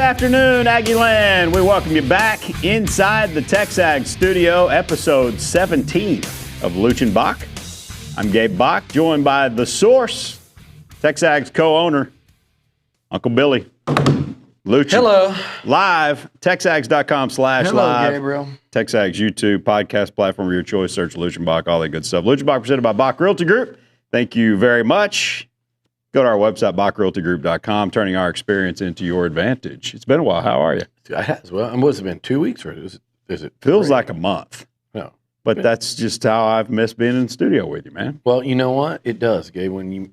afternoon, Aggie Land. We welcome you back inside the TexAgs studio, episode 17 of Looch Bock. I'm Gabe Bock, joined by The Source, TexAgs co-owner, Uncle Billy. Liucci. Hello. Live, texags.com/live. Hello, Gabriel. TexAgs YouTube podcast platform of your choice. Search Looch Bock, all that good stuff. Looch Bock presented by Bock Realty Group. Thank you very much. Go to our website, bockrealtygroup.com, turning our experience into your advantage. It's been a while. How are you? It has. Well, what has it been, 2 weeks? Or is it Feels 3? like a month. No. But that's just how I've missed being in the studio with you, man. Well, you know what? It does, Gabe, when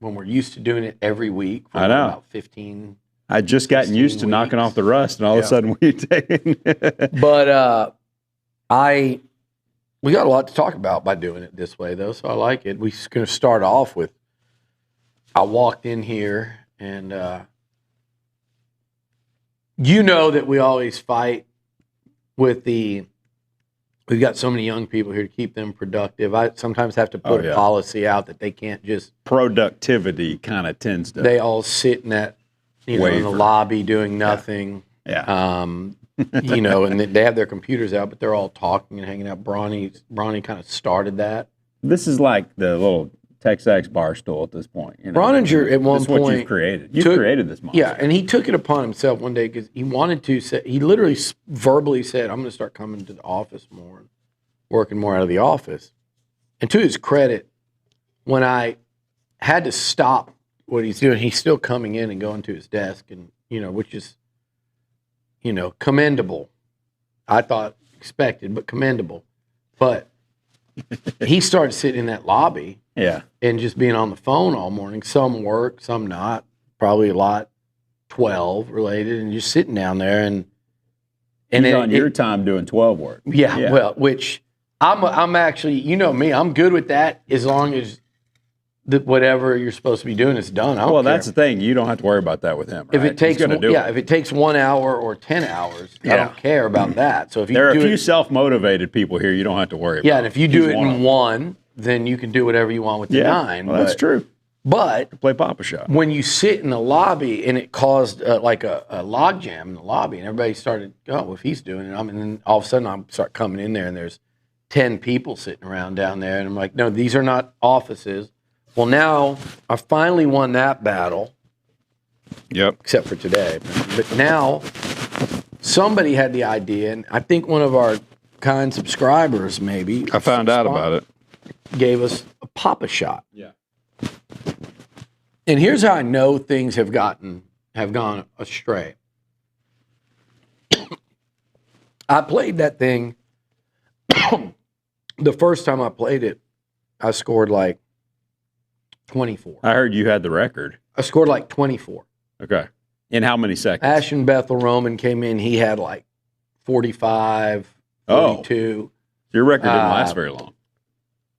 we're used to doing it every week for I know. About 15. I'd just gotten used to knocking off the rust, and all of a sudden we taking. But we got a lot to talk about by doing it this way, though, so I like it. We're going to start off with, I walked in here, and you know that we always fight with we've got so many young people here to keep them productive. I sometimes have to put a policy out that they can't just... Productivity kind of tends to... They all sit in that, in the lobby doing nothing. Yeah. And they have their computers out, but they're all talking and hanging out. Bronny kind of started that. This is like the little TexAgs bar stool at this point. Broninger at one point... what you've created. You've created this monster. Yeah, and he took it upon himself one day because he wanted to say... He literally verbally said, I'm going to start coming to the office more and working more out of the office. And to his credit, when I had to stop what he's doing, he's still coming in and going to his desk, and which is... commendable. I thought expected, but commendable. But he started sitting in that lobby and just being on the phone all morning. Some work, some not. Probably a lot 12 related, and just sitting down there. And he's on your time doing 12 work. Yeah, well, which I'm actually, you know me, I'm good with that as long as whatever you're supposed to be doing is done. I don't care. That's the thing. You don't have to worry about that with him. Right? If it takes, if it takes 1 hour or 10 hours, I don't care about that. So if you there are a few self-motivated people here, you don't have to worry about. Yeah, and if you do it in one, then you can do whatever you want with the 9. Well, that's true. But play Papa Shot. When you sit in the lobby and it caused like a log jam in the lobby, and everybody started, if he's doing it, and then all of a sudden I start coming in there and there's 10 people sitting around down there, and I'm like, no, these are not offices. Well, now I finally won that battle. Yep. Except for today. But now somebody had the idea, and I think one of our kind subscribers maybe. I found out about it. Gave us a Papa Shot. Yeah. And here's how I know things have gone astray. I played that thing. The first time I played it, I scored like 24. I heard you had the record. I scored like 24. Okay. In how many seconds? Ashton Bethel Roman came in. He had like 45, 42. Your record didn't last very long.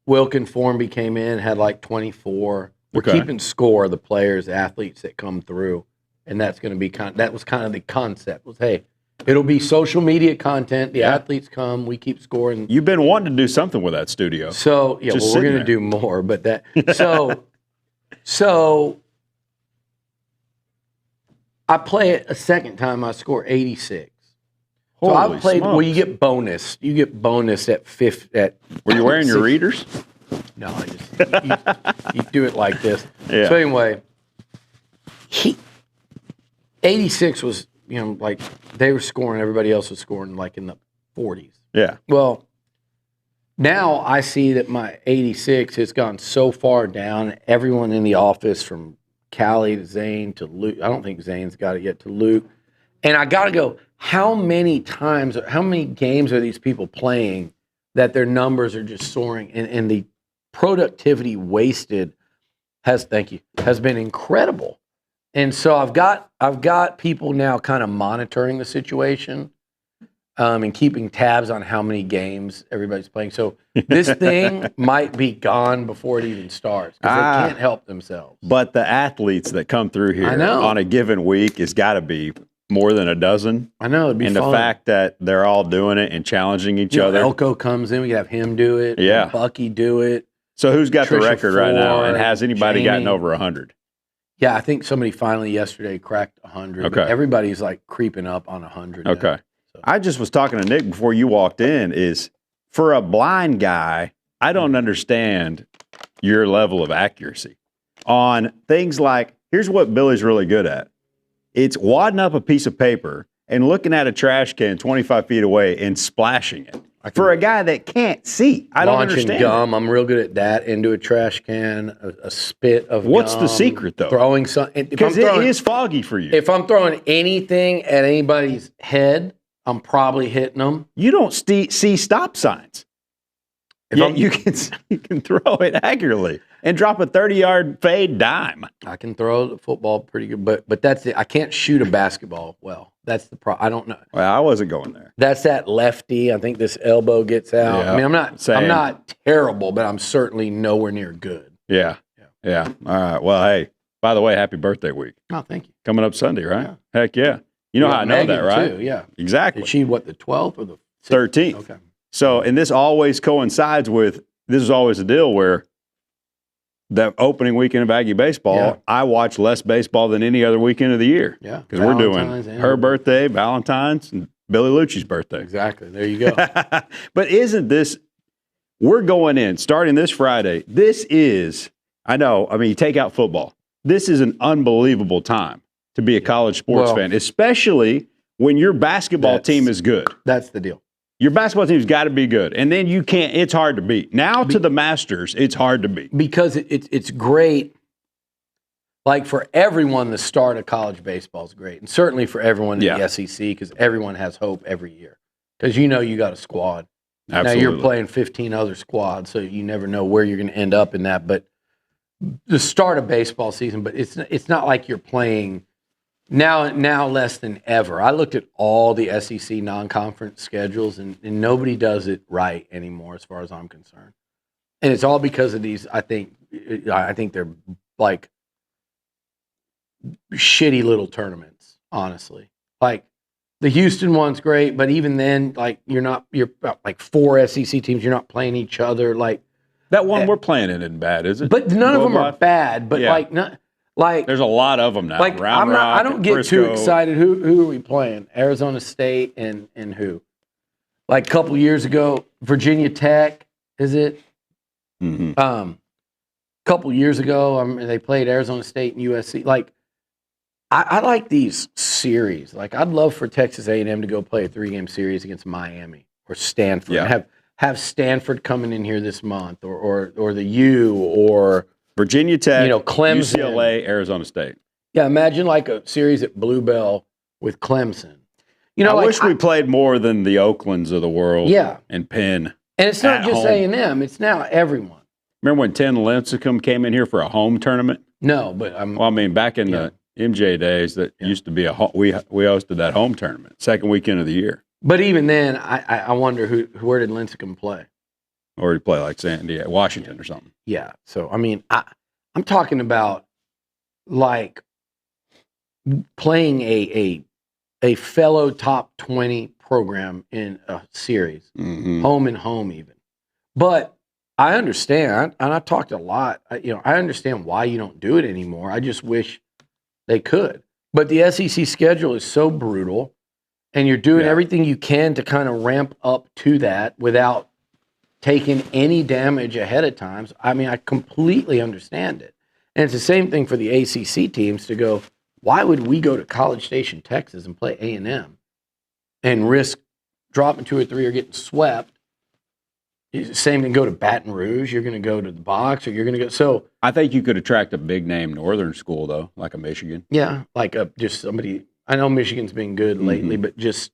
Wilkin Formby came in, had like 24. We're keeping score of the players, athletes that come through. And that's going to be that was kind of the concept was, hey, it'll be social media content. The athletes come, we keep scoring. You've been wanting to do something with that studio. So, we're going to do more, but so I play it a second time, I score 86. Holy so I played, smokes. well, you get bonus. You get bonus at fifth. Were you wearing your readers? No, I just, you do it like this. Yeah. So anyway, 86 was, like they were scoring, everybody else was scoring like in the 40s. Yeah. Well, now I see that my 86 has gone so far down. Everyone in the office from Callie to Zane to Luke, I don't think Zane's got it yet, to Luke. And I got to go, how many games are these people playing that their numbers are just soaring and the productivity wasted has been incredible. And so I've got people now kind of monitoring the situation and keeping tabs on how many games everybody's playing. So this thing might be gone before it even starts because they can't help themselves. But the athletes that come through here on a given week has got to be more than a dozen. I know, it'd be and fun. The fact that they're all doing it and challenging each other. Elko comes in, we have him do it. Yeah. Bucky do it. So who's got Trisha the record right now? And has anybody Jamie. gotten over 100? Yeah, I think somebody finally yesterday cracked 100. Okay. Everybody's like creeping up on 100. Okay. Now, so. I just was talking to Nick before you walked in. Is for a blind guy, I don't understand your level of accuracy on things like. Here's what Billy's really good at. It's wadding up a piece of paper and looking at a trash can 25 feet away and splashing it. For a guy that can't see, I don't understand. Gum, I'm real good at that. Into a trash can, a spit of What's gum. the secret, though? Throwing something. Because it is foggy for you. If I'm throwing anything at anybody's head, I'm probably hitting them. You don't see stop signs. You can throw it accurately and drop a 30-yard fade dime. I can throw the football pretty good, but that's it. I can't shoot a basketball well. That's the problem. I don't know. Well, I wasn't going there. That's that lefty. I think this elbow gets out. Yeah, I mean, I'm not terrible, but I'm certainly nowhere near good. Yeah. All right. Well, hey, by the way, happy birthday week. Oh, thank you. Coming up Sunday, right? Yeah. Heck yeah. You know how I know Megan that, right? Too, yeah. Exactly. Is she, the 12th or the 13th? Okay. So, and this always coincides with, this is always a deal where the opening weekend of Aggie baseball, I watch less baseball than any other weekend of the year. Yeah. Because we're doing her birthday, Valentine's, and Billy Liucci's birthday. Exactly. There you go. But isn't this, we're going in, starting this Friday. This is, you take out football. This is an unbelievable time to be a college sports fan, especially when your basketball team is good. That's the deal. Your basketball team's got to be good. And then it's hard to beat. Now to the Masters, it's hard to beat. Because it's great. Like for everyone, the start of college baseball is great. And certainly for everyone in the SEC, because everyone has hope every year. Because you got a squad. Absolutely. Now you're playing 15 other squads, so you never know where you're going to end up in that. But the start of baseball season, but it's not like you're playing now less than ever. I looked at all the SEC non-conference schedules, and nobody does it right anymore as far as I'm concerned. And it's all because of these, I think they're like shitty little tournaments, honestly. Like the Houston one's great, but even then, like you're like 4 SEC teams, you're not playing each other. Like that one we're playing in isn't bad, is it? But none of them are bad, but there's a lot of them now. Like I don't get too excited. Who are we playing? Arizona State and who? Like a couple years ago, Virginia Tech, is it? Mm-hmm. Couple years ago, they played Arizona State and USC. Like I like these series. Like I'd love for Texas A&M to go play a 3-game series against Miami or Stanford. Yeah. Have Stanford coming in here this month, or the U, or Virginia Tech, Clemson, UCLA, Arizona State. Yeah, imagine like a series at Bluebell with Clemson. I wish we played more than the Oaklands of the world. Yeah. And Penn. And it's not just A&M; it's now everyone. Remember when Ten Lincecum came in here for a home tournament? No, but back in the MJ days, that used to be we hosted that home tournament, second weekend of the year. But even then, I wonder where did Lincecum play? Or he'd play like San Diego, Washington or something. Yeah. So, I'm talking about like playing a fellow top 20 program in a series, home and home even. But I understand, and I've talked a lot, I understand why you don't do it anymore. I just wish they could. But the SEC schedule is so brutal, and you're doing everything you can to kind of ramp up to that without taking any damage ahead of time. I completely understand it. And it's the same thing for the ACC teams to go, why would we go to College Station, Texas and play A&M and risk dropping 2 or 3 or getting swept? Same thing, go to Baton Rouge, you're going to go to the box, or you're going to go. So I think you could attract a big name northern school, though, like a Michigan. Yeah, like just somebody. I know Michigan's been good lately, but just.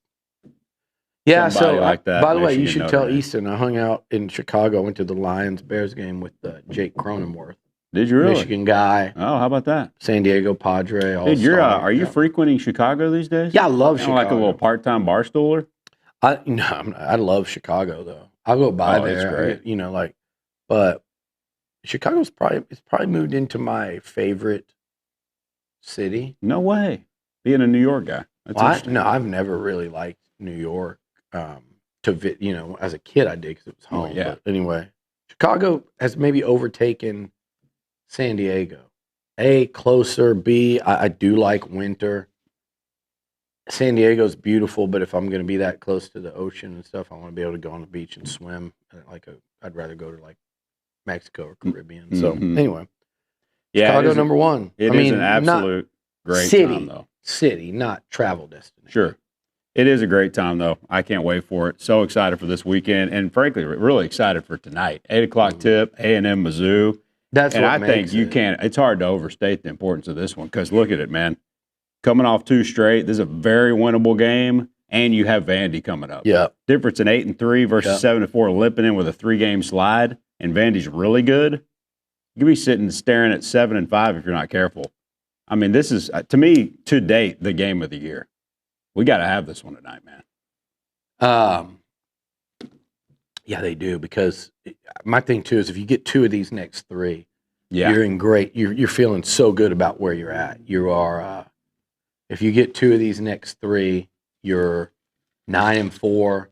Yeah, somebody like that. By the way, you should tell Easton I hung out in Chicago. I went to the Lions-Bears game with Jake Cronenworth. Did you really? Michigan guy. Oh, how about that? San Diego Padre. Dude, are you frequenting Chicago these days? Yeah, I love Chicago. Like a little part-time bar stooler? I love Chicago though. I'll go by there. It's great. But Chicago's probably moved into my favorite city. No way. Being a New York guy. I've never really liked New York. As a kid I did because it was home. But anyway, Chicago has maybe overtaken San Diego A, closer. B, I do like winter. San Diego's beautiful, but if I'm going to be that close to the ocean and stuff, I want to be able to go on the beach and swim. I'd rather go to like Mexico or Caribbean. So anyway, Chicago number one. It is an absolute great time, though. City, not travel destination. Sure. It is a great time, though. I can't wait for it. So excited for this weekend, and frankly, really excited for tonight. 8 o'clock tip, A&M Mizzou. That's and what I makes think you it. can't. It's hard to overstate the importance of this one because look at it, man. Coming off 2 straight, this is a very winnable game, and you have Vandy coming up. Yeah. Difference in 8-3 versus 7-4, limping in with a 3-game slide, and Vandy's really good. You could be sitting staring at 7-5 if you're not careful. I mean, this is to me to date the game of the year. We got to have this one tonight, man. Yeah, they do, because my thing too is if you get 2 of these next 3, Yeah. you're in great. You're feeling so good about where you're at. You are. If you get 2 of these next 3, you're 9-4,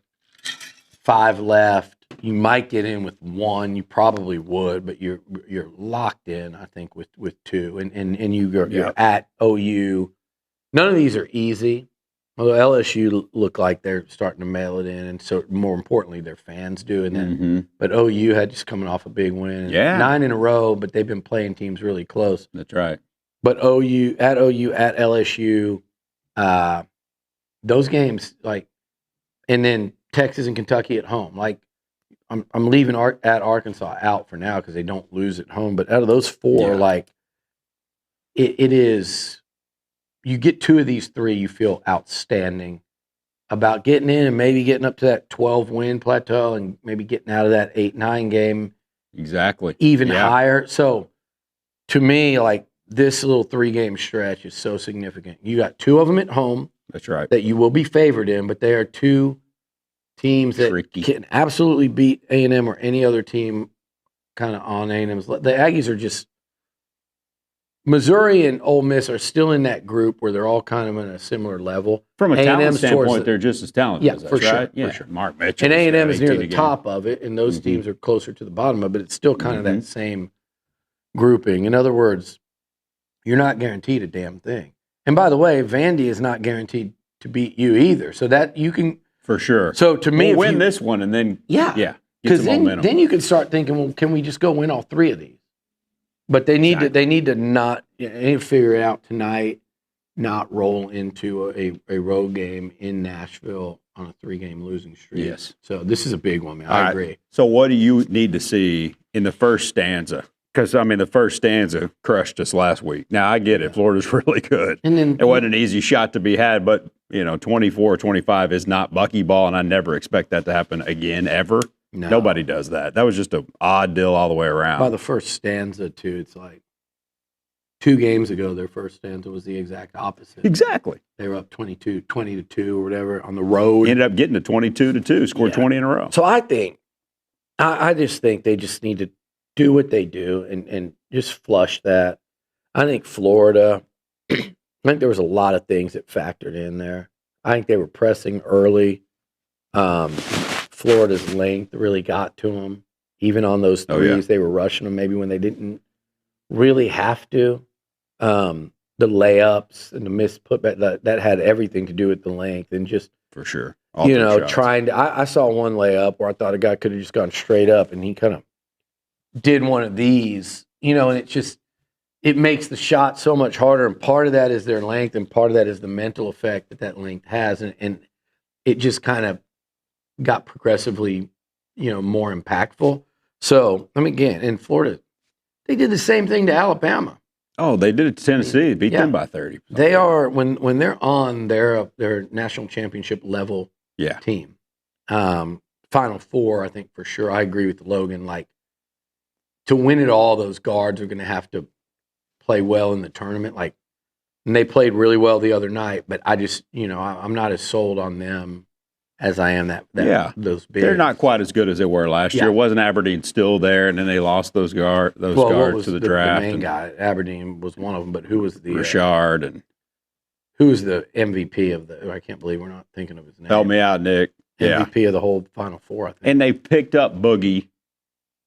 5 left. You might get in with 1. You probably would, but you're locked in. I think with 2, and you're at OU. None of these are easy. Although LSU look like they're starting to mail it in, and so more importantly, their fans do. And then, but OU had just coming off a big win, 9 in a row. But they've been playing teams really close. That's right. But OU at LSU, those games and then Texas and Kentucky at home. I'm leaving at Arkansas out for now because they don't lose at home. But out of those 4, it is. You get 2 of these 3, you feel outstanding about getting in and maybe getting up to that 12-win plateau and maybe getting out of that 8-9 game. Exactly. Even higher. So, to me, this little 3-game stretch is so significant. You got 2 of them at home. That's right. That you will be favored in, but they are 2 teams that can absolutely beat A&M or any other team kind of on A&M's. The Aggies are just – Missouri and Ole Miss are still in that group where they're all kind of on a similar level. From a talent standpoint, they're just as talented as us, for sure, right? for sure. Mark Mitchell. And A&M is near the top of it, and those teams are closer to the bottom of it. It's still kind of that same grouping. In other words, you're not guaranteed a damn thing. And by the way, Vandy is not guaranteed to beat you either. So that you can – for sure. So to me, win this one and then because then you can start thinking, well, can we just go win all 3 of these? But they need to not figure it out tonight, not roll into a road game in Nashville on a 3-game losing streak. Yes. So this is a big one, man. I agree. So what do you need to see in the first stanza? Because, the first stanza crushed us last week. Now, I get it. Florida's really good. And then, it wasn't an easy shot to be had, but, 24-25 is not Bucky-ball, and I never expect that to happen again, ever. No. Nobody does that. That was just an odd deal all the way around. By the first stanza, too, it's 2 games ago, their first stanza was the exact opposite. Exactly. They were up 20-2 or whatever on the road. Ended up getting to 22-2, scored 20 in a row. So I just think they just need to do what they do and just flush that. I think Florida, I think there was a lot of things that factored in there. I think they were pressing early. Florida's length really got to them. Even on those threes, they were rushing them maybe when they didn't really have to. The layups and the missed putback, that had everything to do with the length and just for sure. Trying to. I saw one layup where I thought a guy could have just gone straight up, and he kind of did one of these, and it makes the shot so much harder. And part of that is their length, and part of that is the mental effect that length has, and it just kind of got progressively, more impactful. So, again, in Florida, they did the same thing to Alabama. Oh, they did it to Tennessee. Beat them by 30. They are when they're on their national championship level team. Final 4, I think for sure. I agree with Logan. To win it all, those guards are going to have to play well in the tournament. And they played really well the other night, but I just, I'm not as sold on them as I am those bigs. They're not quite as good as they were last year. Wasn't Aberdeen still there, and then they lost those guards to the draft? The main guy, Aberdeen was one of them, but who was the Richard and who was the MVP of the? I can't believe we're not thinking of his name. Help me out, Nick. MVP of the whole Final 4, I think. And they picked up Boogie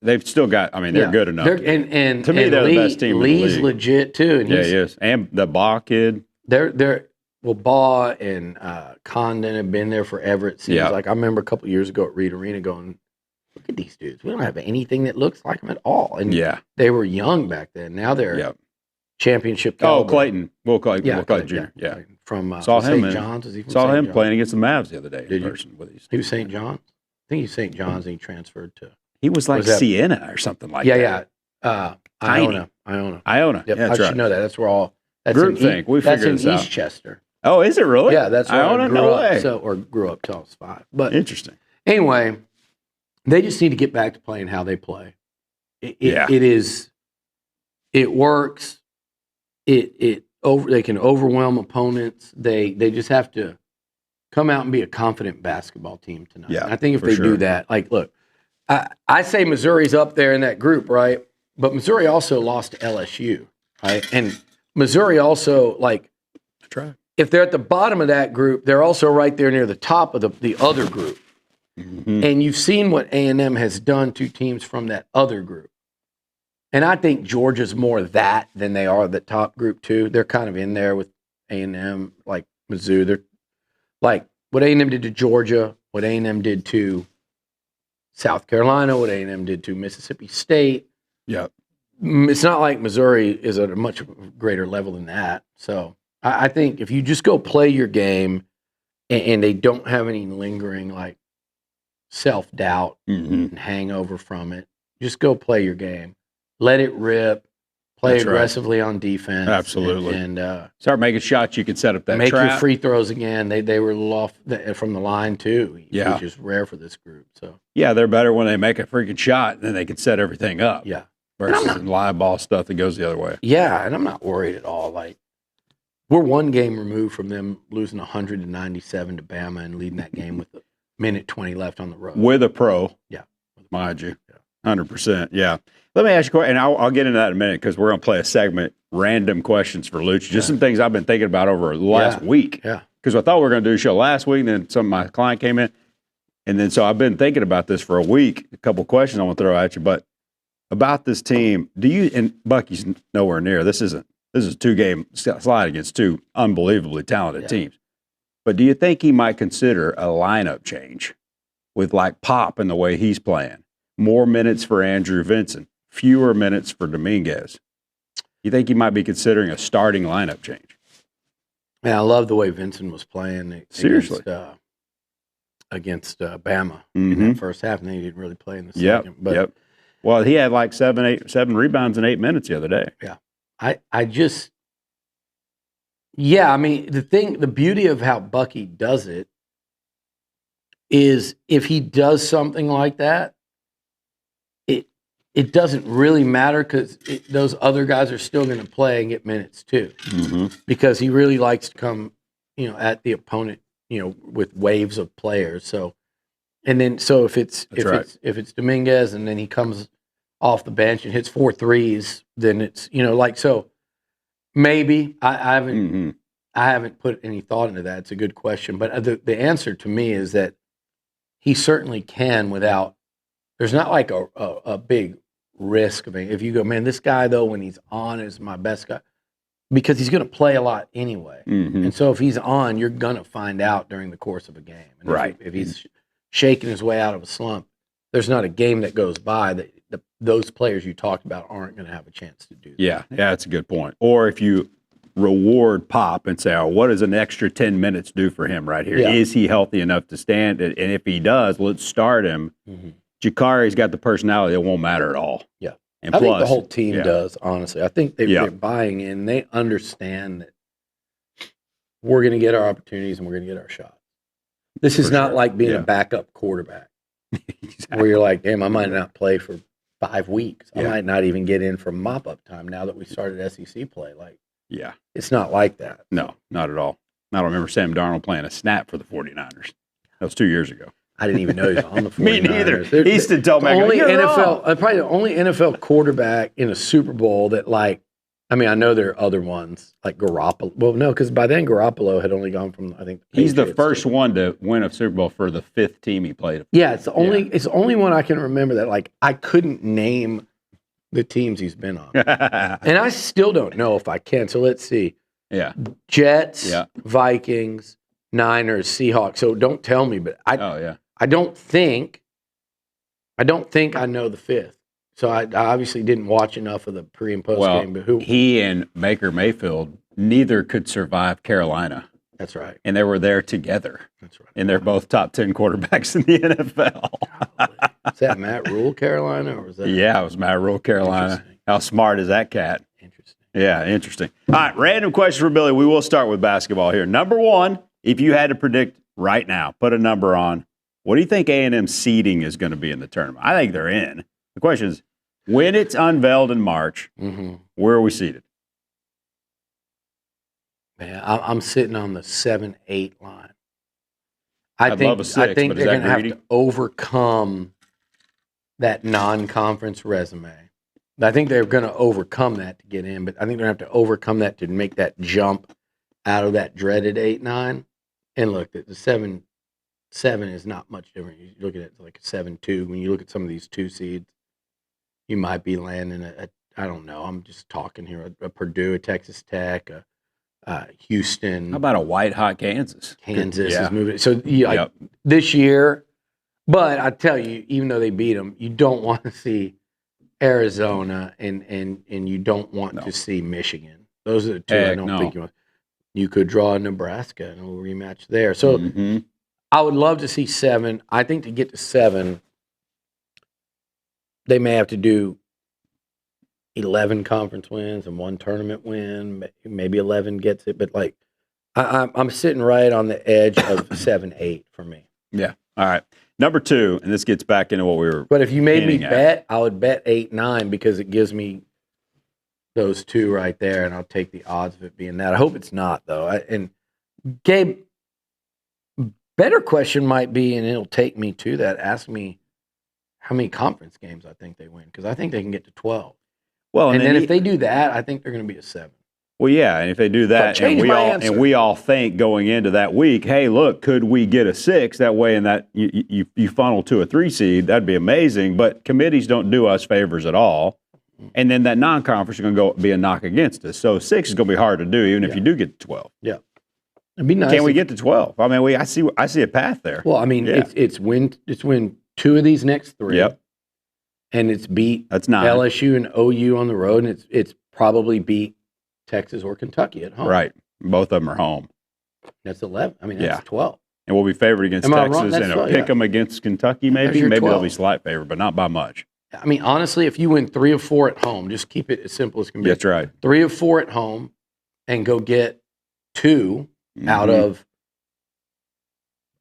they've still got. I mean, they're good enough. And to me, they're the best team. Lee's in the league. legit too. And he is. And the Baugh kid. Well, Baugh and Condon have been there forever. It seems like. I remember a couple years ago at Reed Arena going, look at these dudes. We don't have anything that looks like them at all. And they were young back then. Now they're championship caliber. Oh, Clayton. Will Clayton Jr. Yeah. From saw him St. John's. Was he from saw St. him John's? playing against the Mavs the other day. Did in you? person with these. He was St. John's? I think he's St. John's and he transferred to. He was like Siena or something like that. Iona. Yep, yeah, I should know that. That's where all. That's group thing. We figured this out. That's in Eastchester. Oh, is it really? Yeah, that's where Iona. No way. Grew up till I was 5. But interesting. Anyway, they just need to get back to playing how they play. It works. They can overwhelm opponents. They just have to come out and be a confident basketball team tonight. Yeah, I think if they do that, like, look, I say Missouri's up there in that group, right? But Missouri also lost to LSU, right? And Missouri also, like, if they're at the bottom of that group, they're also right there near the top of the other group. Mm-hmm. And you've seen what A&M has done to teams from that other group. And I think Georgia's more that than they are the top group too. They're kind of in there with A&M, like Mizzou. They're like what A&M did to Georgia, what A&M did to South Carolina, what A&M did to Mississippi State. Yeah. It's not like Missouri is at a much greater level than that. So I think if you just go play your game and they don't have any lingering like self-doubt and hangover from it, just go play your game. Let it rip. Play aggressively on defense. Absolutely. And start making shots you can set up that make trap. your free throws again. They were a little off from the line too, which is rare for this group. So they're better when they make a freaking shot and then they can set everything up. Yeah. Versus live ball stuff that goes the other way. Yeah, and I'm not worried at all. Like, we're one game removed from them losing 197 to Bama and leading that game with a minute 20 left on the road. With a pro. Yeah. Mind you. 100%. Yeah. Let me ask you a question, and I'll get into that in a minute because we're going to play a segment, random questions for Looch. Just some things I've been thinking about over the last week. Yeah. Because I thought we were going to do a show last week, and then my client came in. And then so I've been thinking about this for a week, a couple questions I want to throw at you. But about this team, and Bucky's nowhere near. This is a 2-game slide against 2 unbelievably talented teams. But do you think he might consider a lineup change with like Pop and the way he's playing? More minutes for Andrew Vincent, fewer minutes for Dominguez. You think he might be considering a starting lineup change? Man, I love the way Vincent was playing. Seriously. Against Bama in that first half, and then he didn't really play in the second. But well, he had like 7 rebounds in 8 minutes the other day. Yeah. I mean, the beauty of how Bucky does it is if he does something like that, it doesn't really matter because those other guys are still going to play and get minutes too, because he really likes to come, at the opponent, with waves of players. So, and then if it's Dominguez and then he comes off the bench and hits 4 threes, then it's so maybe I haven't put any thought into that. It's a good question, but the answer to me is that he certainly can without. There's not like a big risk of it. If you go, man, this guy though when he's on is my best guy, because he's going to play a lot anyway, and so if he's on, you're going to find out during the course of a game. And if he's shaking his way out of a slump, there's not a game that goes by that those players you talked about aren't going to have a chance to do that. Yeah, that's a good point. Or if you reward Pop and say, what does an extra 10 minutes do for him right here? Is he healthy enough to stand? And if he does, let's start him. Jakari's got the personality that won't matter at all. Yeah. And I think the whole team does, honestly. I think they're buying in. They understand that we're going to get our opportunities and we're going to get our shots. This is not like being a backup quarterback where you're like, damn, I might not play for 5 weeks. I might not even get in for mop-up time now that we started SEC play. It's not like that. No, not at all. I don't remember Sam Darnold playing a snap for the 49ers. That was 2 years ago. I didn't even know he was on the 49ers. Me neither. He used to tell me, probably the only NFL quarterback in a Super Bowl that, like, I mean, I know there are other ones like Garoppolo. Well, no, because by then Garoppolo had only gone from, I think, He's the first one to win a Super Bowl for the 5th team he played. Yeah, it's the only one I can remember that like I couldn't name the teams he's been on, and I still don't know if I can. So let's see. Yeah, Jets, Vikings, Niners, Seahawks. So don't tell me, but I don't think I know the 5th. So I obviously didn't watch enough of the pre and post game. But he and Baker Mayfield, neither could survive Carolina. That's right. And they were there together. That's right. And they're both top 10 quarterbacks in the NFL. Is that Matt Rule, Carolina? Or was that? Yeah, it was Matt Rule, Carolina. How smart is that cat? Interesting. Yeah, interesting. All right, random question for Billy. We will start with basketball here. Number one, if you had to predict right now, put a number on, what do you think A&M seeding is going to be in the tournament? I think they're in. The question is, when it's unveiled in March, where are we seated? Man, I'm sitting on the 7-8 line. I'd love a 6, I think but they're is that going to greedy? have to overcome that non-conference resume. I think they're going to overcome that to get in, but I think they're going to have to overcome that to make that jump out of that dreaded 8-9. And look, the 7 is not much different. You look at it like a 7-2. When you look at some of these 2 seeds, you might be landing at I don't know. I'm just talking here. A Purdue, a Texas Tech, Houston. How about a white-hot Kansas? Kansas is moving. So this year, but I tell you, even though they beat them, you don't want to see Arizona and you don't want to see Michigan. Those are the 2 I don't think you want. You could draw Nebraska and a rematch there. So I would love to see 7. I think to get to 7, they may have to do 11 conference wins and 1 tournament win. Maybe 11 gets it, but like I'm sitting right on the edge of 7-8 for me. Yeah. All right. Number 2, and this gets back into what we were. But if you made me bet, I would bet 8-9 because it gives me those 2 right there, and I'll take the odds of it being that. I hope it's not though. And Gabe, better question might be, and it'll take me to that. Ask me how many conference games I think they win, because I think they can get to 12. Well, and then if they do that, I think they're going to be a 7. Well, yeah, and if they do that, and we all think going into that week, hey, look, could we get a 6? That way, in that you funnel to a 3 seed, that'd be amazing. But committees don't do us favors at all, and then that non-conference is going to go be a knock against us. So 6 is going to be hard to do, even if you do get to 12. Yeah, it'd be nice. Can we get to 12? I mean, I see a path there. Well, I mean, it's win 2 of these next 3. Yep. And it's beat That's 9. LSU and OU on the road, and it's probably beat Texas or Kentucky at home. Right. Both of them are home. That's 11. I mean, that's 12. And we'll be favored against Texas and pick them against Kentucky maybe. Maybe 12. They'll be slight favorite, but not by much. I mean, honestly, if you win 3 of 4 at home, just keep it as simple as can be. That's right. 3 of 4 at home and go get 2 out of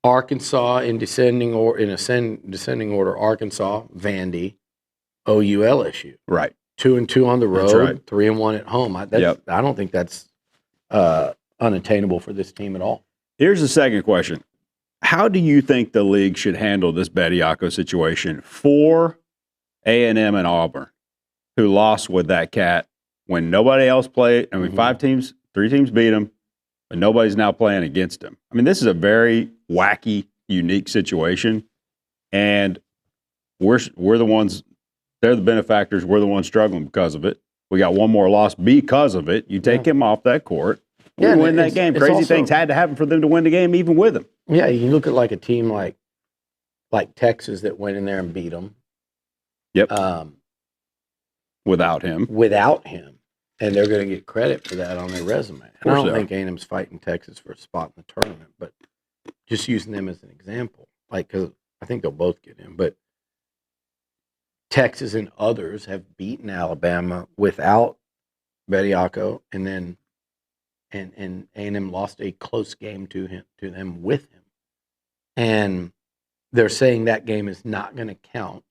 Arkansas in descending order, Arkansas, Vandy, OU, LSU. Right. 2 and 2 on the road, right. 3 and 1 at home. I don't think that's unattainable for this team at all. Here's the second question. How do you think the league should handle this Bediako situation for A&M and Auburn, who lost with that cat when nobody else played? I mean, 3 teams beat them, but nobody's now playing against them. I mean, this is a very wacky, unique situation, and we're the ones. They're the benefactors. We're the ones struggling because of it. We got one more loss because of it. You take him off that court. We win that game. Crazy things had to happen for them to win the game, even with him. Yeah, you look at like a team like Texas that went in there and beat them. Yep. Without him. And they're going to get credit for that on their resume. And I don't think A&M's fighting Texas for a spot in the tournament, but just using them as an example. Because I think they'll both get in. But Texas and others have beaten Alabama without Bediako, and then and A&M lost a close game to them with him. And they're saying that game is not going to count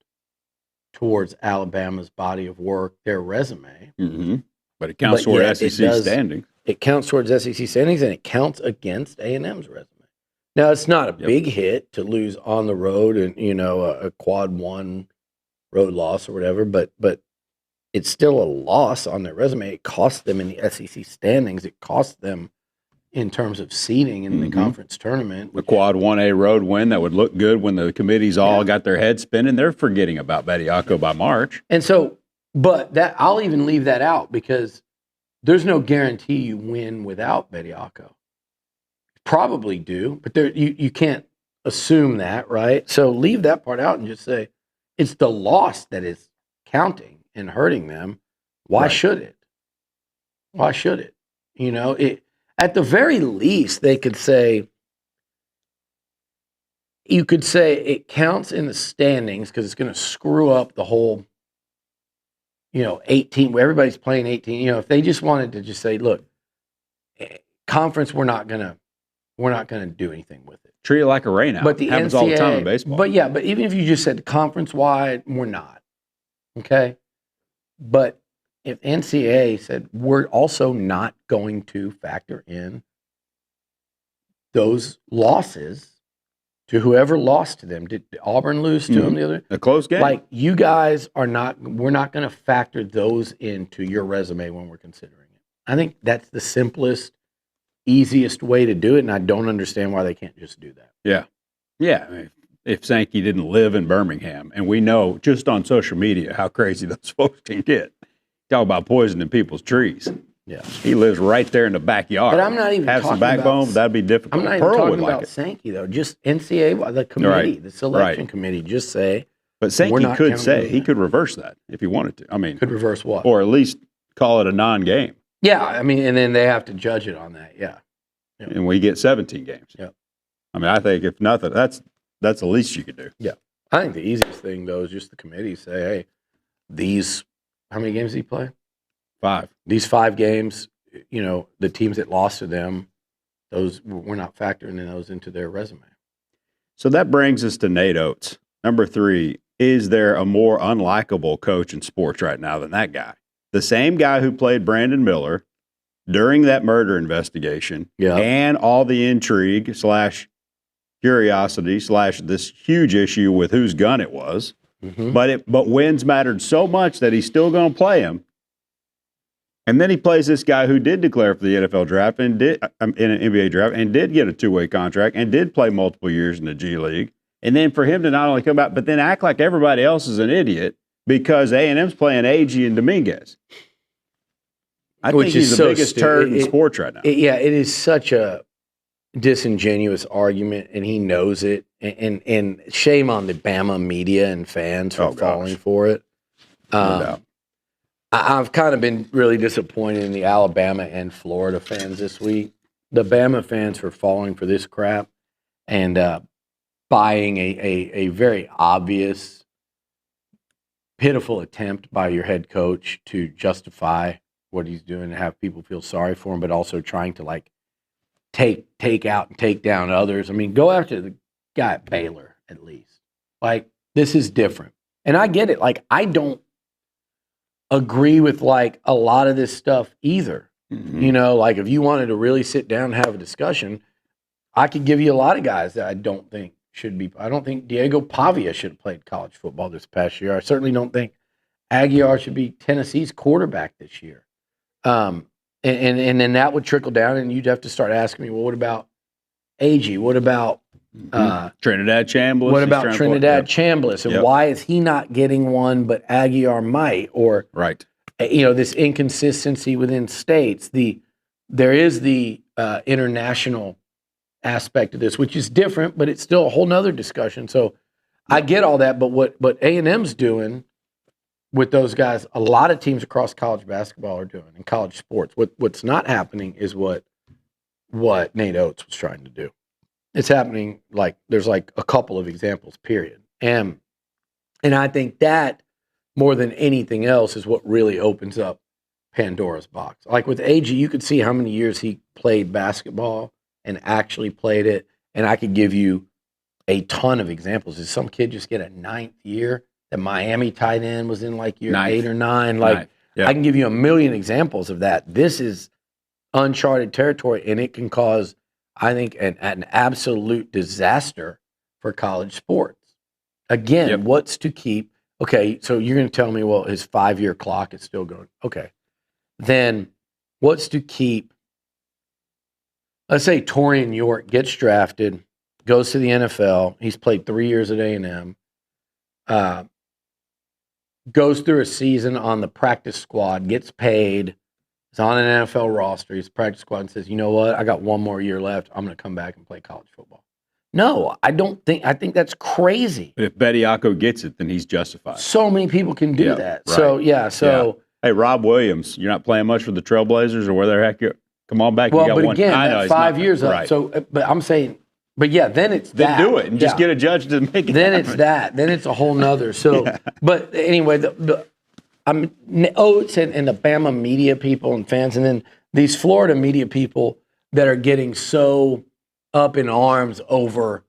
towards Alabama's body of work, their resume. Mm-hmm. But it counts toward SEC standings. It counts towards SEC standings, and it counts against A&M's resume. Now, it's not a big hit to lose on the road and, a quad 1 road loss or whatever, but it's still a loss on their resume. It cost them in the SEC standings. It cost them in terms of seeding in the conference tournament. The quad 1A road win that would look good when the committees all got their heads spinning. They're forgetting about Bediako by March. And so, but that I'll even leave that out because there's no guarantee you win without Bediako. Probably do, but you can't assume that, right? So leave that part out and just say it's the loss that is counting and hurting them. Why should it? Why should it? You know, at the very least, they could say, you could say it counts in the standings because it's going to screw up the whole, 18, where everybody's playing 18. If they just wanted to just say, look, conference, we're not going to do anything with it. Treat it like a rainout. But the happens NCAA, all the time in baseball. But even if you just said conference-wide, we're not. Okay? But if NCAA said we're also not going to factor in those losses to whoever lost to them. Did Auburn lose to them the other? A close game. Like, you guys we're not going to factor those into your resume when we're considering it. I think that's the simplest, easiest way to do it, and I don't understand why they can't just do that. Yeah. Yeah. I mean, if Sankey didn't live in Birmingham, and we know just on social media how crazy those folks can get. Talk about poisoning people's trees. Yeah. He lives right there in the backyard. But I'm not even have talking some backbone, about, that'd be difficult. I'm not Pearl even talking would about like it. Sankey, though. Just NCAA, the committee, the selection committee, just say. But Sankey could say, he could reverse that if he wanted to. I mean, could reverse what? Or at least call it a non-game. Yeah, I mean, and then they have to judge it on that. Yeah. And we get 17 games. Yeah. I mean, I think if nothing, that's the least you could do. Yeah. I think the easiest thing, though, is just the committee say, hey, how many games did he play? 5. These 5 games, the teams that lost to them, those we're not factoring those into their resume. So that brings us to Nate Oates. Number 3, is there a more unlikable coach in sports right now than that guy? The same guy who played Brandon Miller during that murder investigation and all the intrigue / curiosity / this huge issue with whose gun it was. But wins mattered so much that he's still going to play him. And then he plays this guy who did declare for the NFL draft and did in an NBA draft and did get a 2-way contract and did play multiple years in the G League. And then for him to not only come out, but then act like everybody else is an idiot because A&M's playing Aggie and Dominguez. I think he's the biggest turd in sports right now. It is such a disingenuous argument, and he knows it. And shame on the Bama media and fans for falling for it. No doubt. I've kind of been really disappointed in the Alabama and Florida fans this week. The Bama fans for falling for this crap and buying a very obvious, pitiful attempt by your head coach to justify what he's doing and have people feel sorry for him, but also trying to take out and take down others. I mean, go after the guy at Baylor at least. This is different. And I get it. I don't agree with a lot of this stuff either. If you wanted to really sit down and have a discussion, I could give you a lot of guys that I don't think should be. I don't think Diego Pavia should have played college football this past year. I certainly don't think Aggie should be Tennessee's quarterback this year. And then that would trickle down, and you'd have to start asking me, well, what about Aggie? What about Trinidad Chambliss? What about Trinidad Chambliss? And why is he not getting one, but Aggie might? Or this inconsistency within states. There is the international aspect of this, which is different, but it's still a whole nother discussion. So I get all that, but what A&M's doing with those guys, a lot of teams across college basketball are doing in college sports. What's not happening is what Nate Oates was trying to do. It's happening there's a couple of examples, period. And I think that more than anything else is what really opens up Pandora's box. With Aggie, you could see how many years he played basketball and actually played it. And I could give you a ton of examples. Did some kid just get a 9th year? The Miami tight end was in year 8 or 9. I can give you a million examples of that. This is uncharted territory, and it can cause, I think, an absolute disaster for college sports. Again, what's to keep Okay, so you're going to tell me, well, his 5-year clock is still going. Okay. Then what's to keep, let's say Torian York gets drafted, goes to the NFL. He's played 3 years at A&M, goes through a season on the practice squad, gets paid, is on an NFL roster. He's practice squad and says, you know what? I got 1 more year left. I'm going to come back and play college football. No, I think that's crazy. But if Bediako gets it, then he's justified. So many people can do that. Right. So. Hey, Rob Williams, you're not playing much for the Trailblazers or where the heck you're. Come on back. Well, you got but one. again, I know, that 5 years up. right. So, but I'm saying, but yeah, then it's then that. do it and just get a judge to make it Then happen. it's that. Then it's a whole nother. So, but anyway, I'm Oates and the Bama media people and fans, and then these Florida media people that are getting so up in arms over,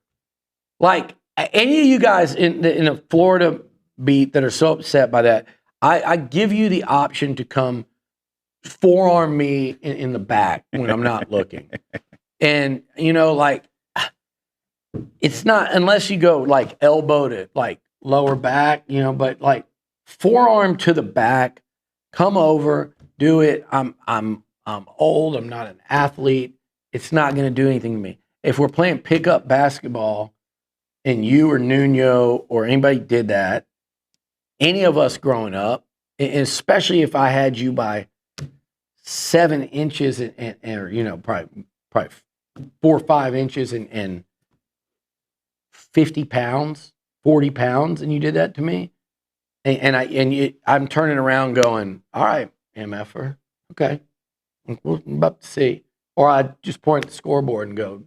like any of you guys in a Florida beat that are so upset by that. I give you the option to come forearm me in the back when I'm not looking. And, like, it's not, unless you go like elbow to like lower back, but like forearm to the back, come over, do it. I'm old. I'm not an athlete. It's not going to do anything to me. If we're playing pickup basketball and you or Nuno or anybody did that, any of us growing up, and especially if I had you by 7 inches and probably 4 or 5 inches and 50 pounds, 40 pounds, and you did that to me, I'm turning around going, all right, MFer, okay, we're about to see. Or I just point at the scoreboard and go,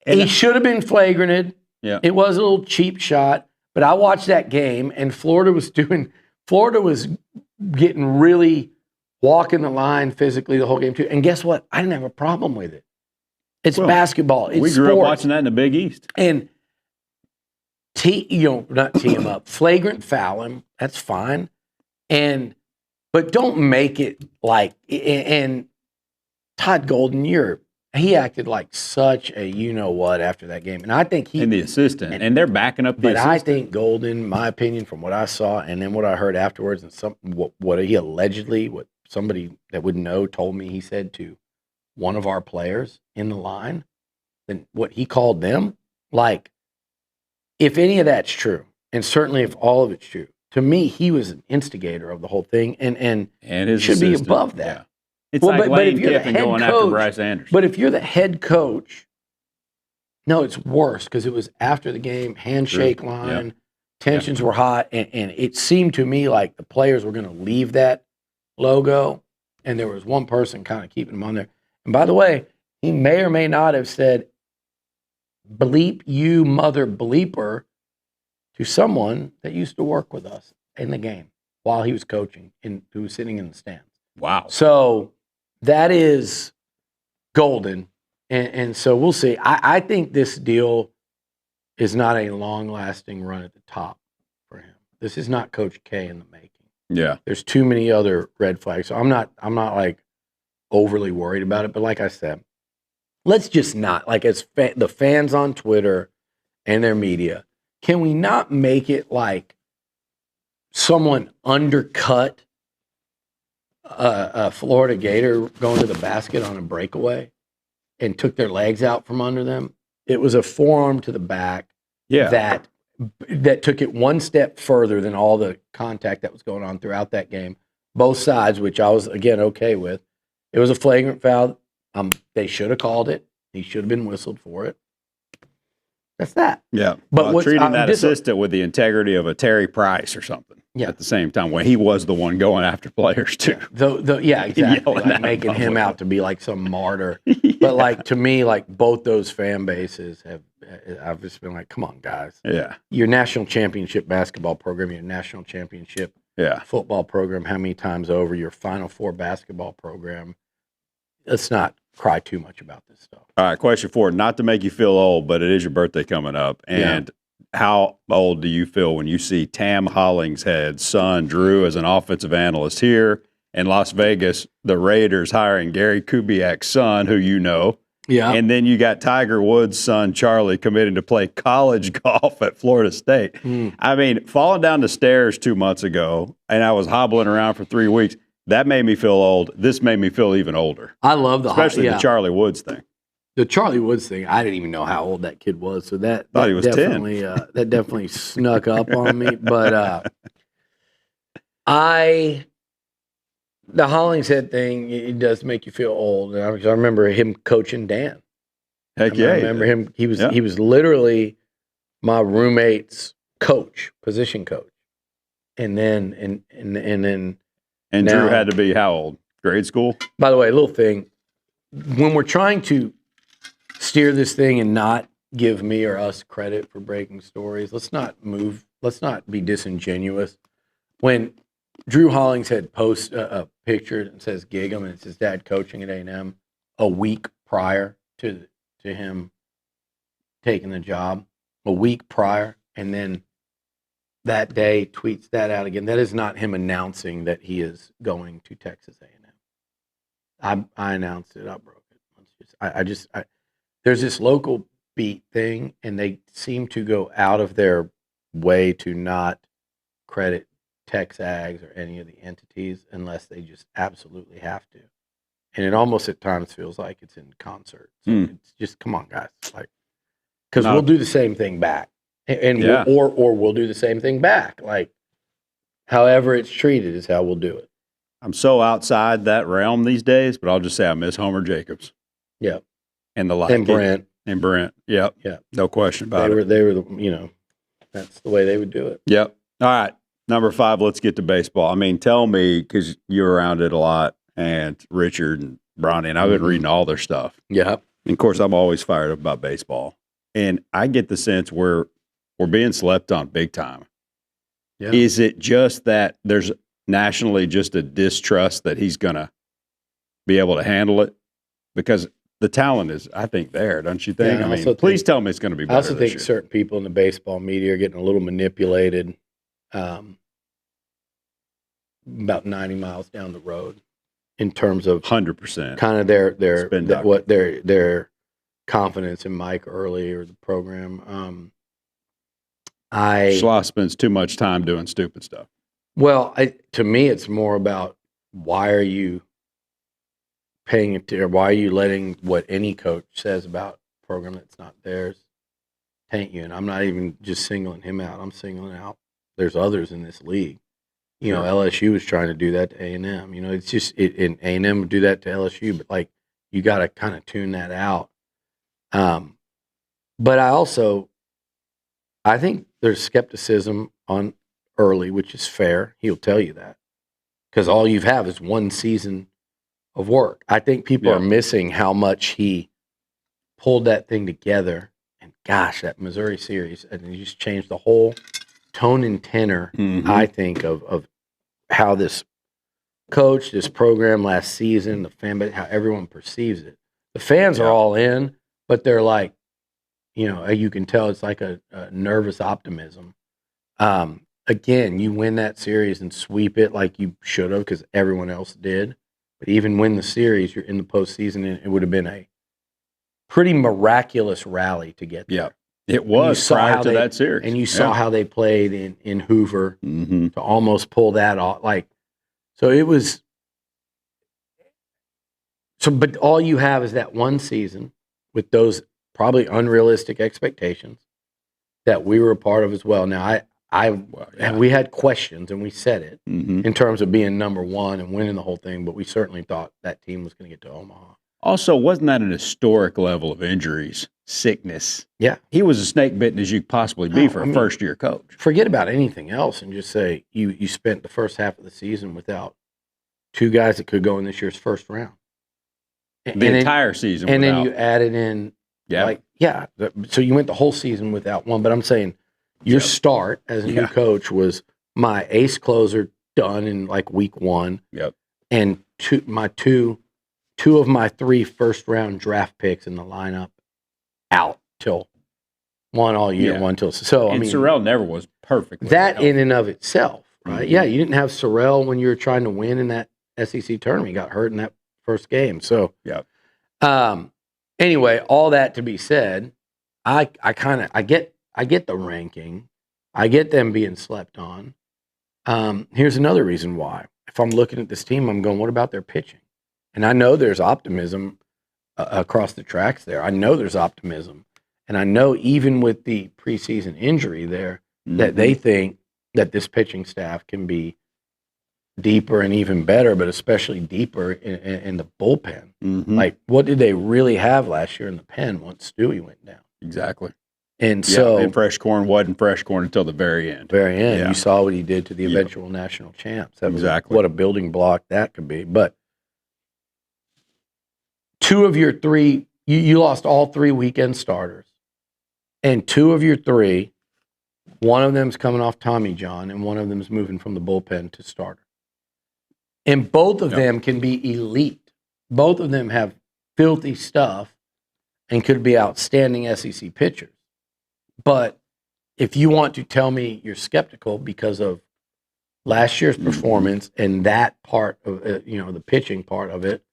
he should have been flagranted. Yeah. It was a little cheap shot, but I watched that game, and Florida was getting really walking the line physically the whole game too. And guess what? I didn't have a problem with it. It's basketball. It's we grew sports. up watching that in the Big East. And not tee him up, flagrant foul him. That's fine. But don't make it like. And Todd Golden, he acted like such a what after that game, and I think and the assistant, and they're backing up the assistant. But I think Golden, my opinion, from what I saw, and then what I heard afterwards, and what he allegedly, what somebody that would know told me he said to one of our players in the line, then what he called them, like, if any of that's true, and certainly if all of it's true, to me, he was an instigator of the whole thing, and his should assistant, be above that. Yeah. It's like Lane Kiffin going after Bryce Anderson. But if you're the head coach, no, it's worse because it was after the game, handshake line, tensions were hot, and it seemed to me like the players were going to leave that logo, and there was one person kind of keeping them on there. And by the way, he may or may not have said, bleep you mother bleeper, to someone that used to work with us in the game while he was coaching, who was sitting in the stands. Wow. So that is golden. And so we'll see. I think this deal is not a long-lasting run at the top for him. This is not Coach K in the making. Yeah. There's too many other red flags. So I'm not like overly worried about it. But like I said, let's just not, like as the fans on Twitter and their media, can we not make it like someone undercut a Florida Gator going to the basket on a breakaway and took their legs out from under them? It was a forearm to the back that took it one step further than all the contact that was going on throughout that game. Both sides, which I was, again, okay with. It was a flagrant foul. They should have called it. He should have been whistled for it. That's that. Yeah. But treating that assistant with the integrity of a Terry Price or something. Yeah. At the same time, when he was the one going after players too. Yeah, exactly. Like making him out to be like some martyr. But like to me, like both those fan bases I've just been like, come on, guys. Yeah. Your national championship basketball program, your national championship football program, how many times over, your Final Four basketball program. Let's not cry too much about this stuff. All right, question 4, not to make you feel old, but it is your birthday coming up. And how old do you feel when you see Tam Hollingshead's son, Drew, as an offensive analyst here in Las Vegas, the Raiders hiring Gary Kubiak's son, who you know, Yeah. And then you got Tiger Woods' son, Charlie, committing to play college golf at Florida State. I mean, falling down the stairs 2 months ago, and I was hobbling around for 3 weeks, that made me feel old. This made me feel even older. I love especially the Charlie Woods thing. The Charlie Woods thing, I didn't even know how old that kid was. So that he was definitely, 10. That definitely snuck up on me. But the Hollingshead thing, it does make you feel old. And I remember him coaching Dan. Heck yeah. I remember him. He was literally my roommate's coach, position coach. And then And Drew had to be how old? Grade school? By the way, a little thing. When we're trying to steer this thing and not give me or us credit for breaking stories, let's not be disingenuous. When Drew Hollingshead posts a picture and says gig him and it's his dad coaching at A&M a week prior to him taking the job, a week prior, and then that day tweets that out again. That is not him announcing that he is going to Texas A&M. I announced it. I broke it. There's this local beat thing, and they seem to go out of their way to not credit TexAgs or any of the entities unless they just absolutely have to. And it almost at times feels like it's in concert. So it's just, come on, guys. Like, because we'll do the same thing back. And we'll do the same thing back. Like, however it's treated is how we'll do it. I'm so outside that realm these days, but I'll just say I miss Homer Jacobs. Yeah. And the like. And Brent. Yep. Yeah. No question about it. They were, that's the way they would do it. Yep. All right. Number 5, let's get to baseball. I mean, tell me, because you're around it a lot, and Richard and Bronny, and I've been reading all their stuff. Yeah. And of course, I'm always fired up about baseball. And I get the sense we're being slept on big time. Yeah. Is it just that there's nationally just a distrust that he's going to be able to handle it? Because the talent is, I think, there, don't you think? Yeah, I mean, please tell me it's going to be better. I also think certain people in the baseball media are getting a little manipulated about 90 miles down the road in terms of 100% kind of their confidence in Mike early or the program. Schloss spends too much time doing stupid stuff. Well, to me, it's more about why are you paying it to, or why are you letting what any coach says about a program that's not theirs taint you? And I'm not even just singling him out. I'm singling out. There's others in this league. LSU was trying to do that to A&M. It's just and A&M would do that to LSU, but like you got to kind of tune that out. But I think there's skepticism on early, which is fair. He'll tell you that because all you have is one season of work. I think people are missing how much he pulled that thing together. And gosh, that Missouri series, and he just changed the whole tone and tenor, I think, of how this coach, this program last season, the fan base, how everyone perceives it. The fans are all in, but they're like, you can tell it's like a nervous optimism. Again, you win that series and sweep it like you should have because everyone else did. But even win the series, you're in the postseason, and it would have been a pretty miraculous rally to get there. Yeah, it was prior to that series. And you saw how they played in Hoover to almost pull that off. So it was – but all you have is that one season with those probably unrealistic expectations that we were a part of as well. Now, we had questions, and we said it in terms of being number one and winning the whole thing, but we certainly thought that team was going to get to Omaha. Also, wasn't that an historic level of injuries, sickness? Yeah. He was as snake-bitten as you could possibly be for a first-year coach. Forget about anything else and just say you spent the first half of the season without two guys that could go in this year's first round. The entire season and then you added in, so you went the whole season without one, but I'm saying your start as a new coach was my ace closer done in like week 1. Yep. And two of my 3 first-round draft picks in the lineup out till one all year, one till so. And Sorrell never was perfect. That in and of itself, right? Yeah, you didn't have Sorrell when you were trying to win in that SEC tournament. He got hurt in that first game. So, Anyway, all that to be said, I get the ranking. I get them being slept on. Here's another reason why. If I'm looking at this team, I'm going, what about their pitching? And I know there's optimism across the tracks there. I know there's optimism. And I know even with the preseason injury there, that they think that this pitching staff can be deeper and even better, but especially deeper in the bullpen. Like, what did they really have last year in the pen once Stewie went down? Exactly. And so, and fresh corn wasn't fresh corn until the very end. Yeah. You saw what he did to the eventual national champs. That was Exactly. what a building block that could be. But 2 of your 3, you lost all 3 weekend starters. And 2 of your 3, one of them's coming off Tommy John, and one of them's moving from the bullpen to starter. And both of them can be elite. Both of them have filthy stuff and could be outstanding SEC pitchers. But if you want to tell me you're skeptical because of last year's performance and that part of the pitching part of it,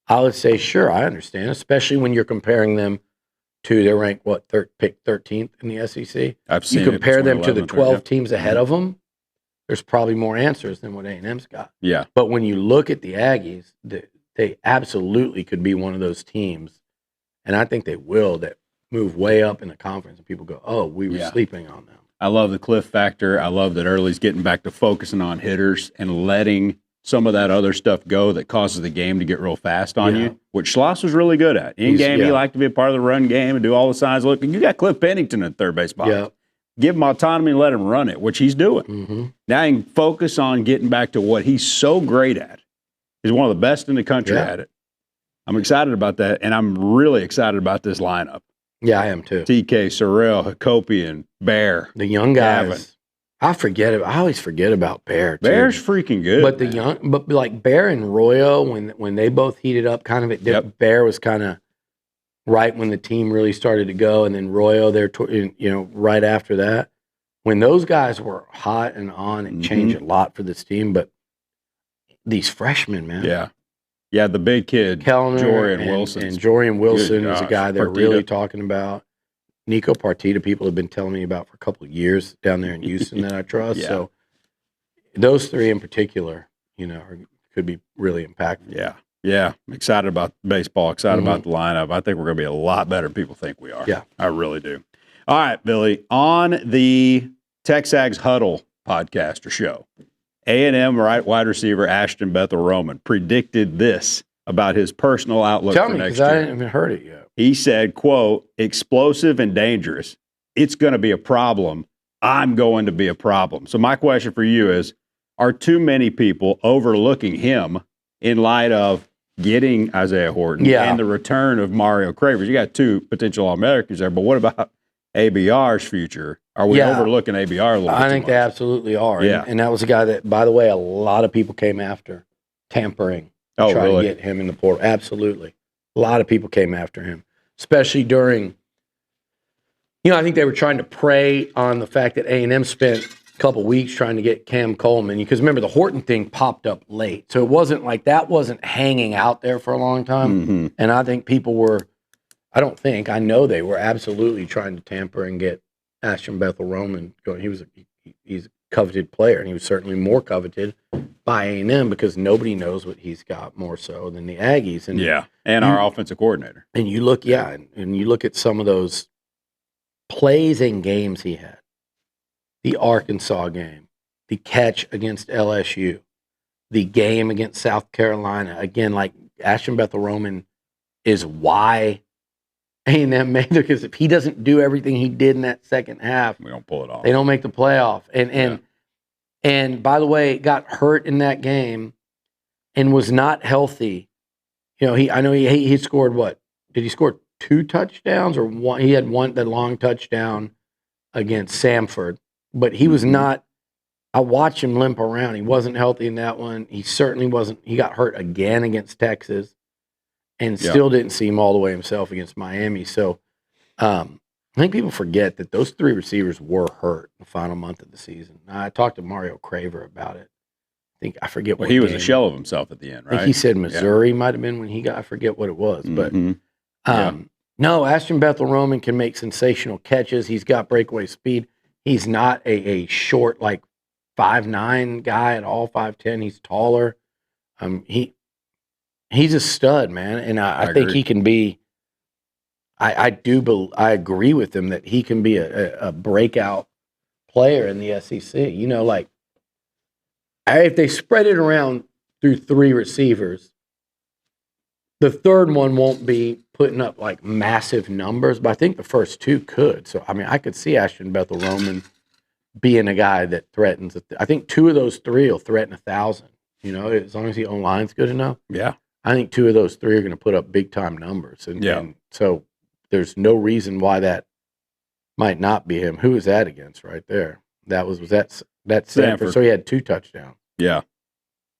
I would say, sure, I understand, especially when you're comparing them to their rank, pick 13th in the SEC. I've seen you compare them to the 12 or, teams ahead of them, there's probably more answers than what A&M's got. Yeah. But when you look at the Aggies, they absolutely could be one of those teams, and I think they will, that move way up in the conference and people go, oh, we were sleeping on them. I love the cliff factor. I love that Early's getting back to focusing on hitters and letting some of that other stuff go that causes the game to get real fast on you, which Schloss was really good at. In game, he liked to be a part of the run game and do all the signs. Look, you got Cliff Pennington at third base box. Yeah. Give him autonomy and let him run it, which he's doing. Now he can focus on getting back to what he's so great at. He's one of the best in the country at it. I'm excited about that, and I'm really excited about this lineup. Yeah, I am too. TK, Sorrell, Hakopian, Bear. The young guys. I always forget about Bear, too. Bear's freaking good. But but like Bear and Royo, when they both heated up, kind of Bear was kind of right when the team really started to go, and then Royo there, right after that. When those guys were hot and on, it changed a lot for this team. But these freshmen, man. Yeah, the big kid, Kellner Jorian Wilson. And Jorian Wilson is a guy they're really talking about. Nico Partita, people have been telling me about for a couple of years down there in Houston that I trust. So those 3 in particular, could be really impactful. Yeah. I'm excited about baseball, excited about the lineup. I think we're going to be a lot better than people think we are. Yeah. I really do. All right, Billy, on the TexAgs Huddle podcast or show, A&M wide receiver Ashton Bethel-Roman predicted this about his personal outlook for next year. I haven't even heard it yet. He said, quote, explosive and dangerous. It's going to be a problem. I'm going to be a problem. So my question for you is, are too many people overlooking him in light of getting Isaiah Horton and the return of Mario Cravers? You got 2 potential All-Americans there, but what about ABR's future? Are we overlooking ABR a little bit? I think they absolutely are. Yeah. And that was a guy that, by the way, a lot of people came after tampering. Oh, trying really? to get him in the portal. Absolutely. A lot of people came after him, especially during, I think they were trying to prey on the fact that A&M spent a couple weeks trying to get Cam Coleman. Because remember, the Horton thing popped up late. So it wasn't like that wasn't hanging out there for a long time. And I think people were, I know they were absolutely trying to tamper and get Ashton Bethel-Roman going. He's a coveted player, and he was certainly more coveted by A&M because nobody knows what he's got more so than the Aggies. And our offensive coordinator. And you look, and you look at some of those plays and games he had. The Arkansas game, the catch against LSU, the game against South Carolina. Again, like Ashton Bethel-Roman is why A&M made it, because if he doesn't do everything he did in that second half, we don't pull it off. They don't make the playoff. And by the way, got hurt in that game and was not healthy. I know he scored what? Did he score 2 touchdowns or one? He had that long touchdown against Samford, but he was not. I watched him limp around. He wasn't healthy in that one. He certainly wasn't. He got hurt again against Texas and still didn't seem all the way himself against Miami. So I think people forget that those 3 receivers were hurt in the final month of the season. I talked to Mario Craver about it. I forget what he was a shell of himself at the end, right? I think he said Missouri might have been when he got, I forget what it was. But No, Ashton Bethel-Roman can make sensational catches. He's got breakaway speed. He's not a short, like 5'9" guy at all, 5'10". He's taller. He's a stud, man. And I think he can be, I agree with him that he can be a breakout player in the SEC. You know, like, if they spread it around through 3 receivers, the third one won't be putting up like massive numbers, but I think the first 2 could. So, I mean, I could see Ashton Bethel-Roman being a guy that threatens. I think 2 of those 3 will threaten 1,000. You know, as long as the O-line's good enough. Yeah, I think 2 of those 3 are going to put up big time numbers, and so there's no reason why that might not be him. Who was that against right there? Was that Stanford? So he had 2 touchdowns. Yeah.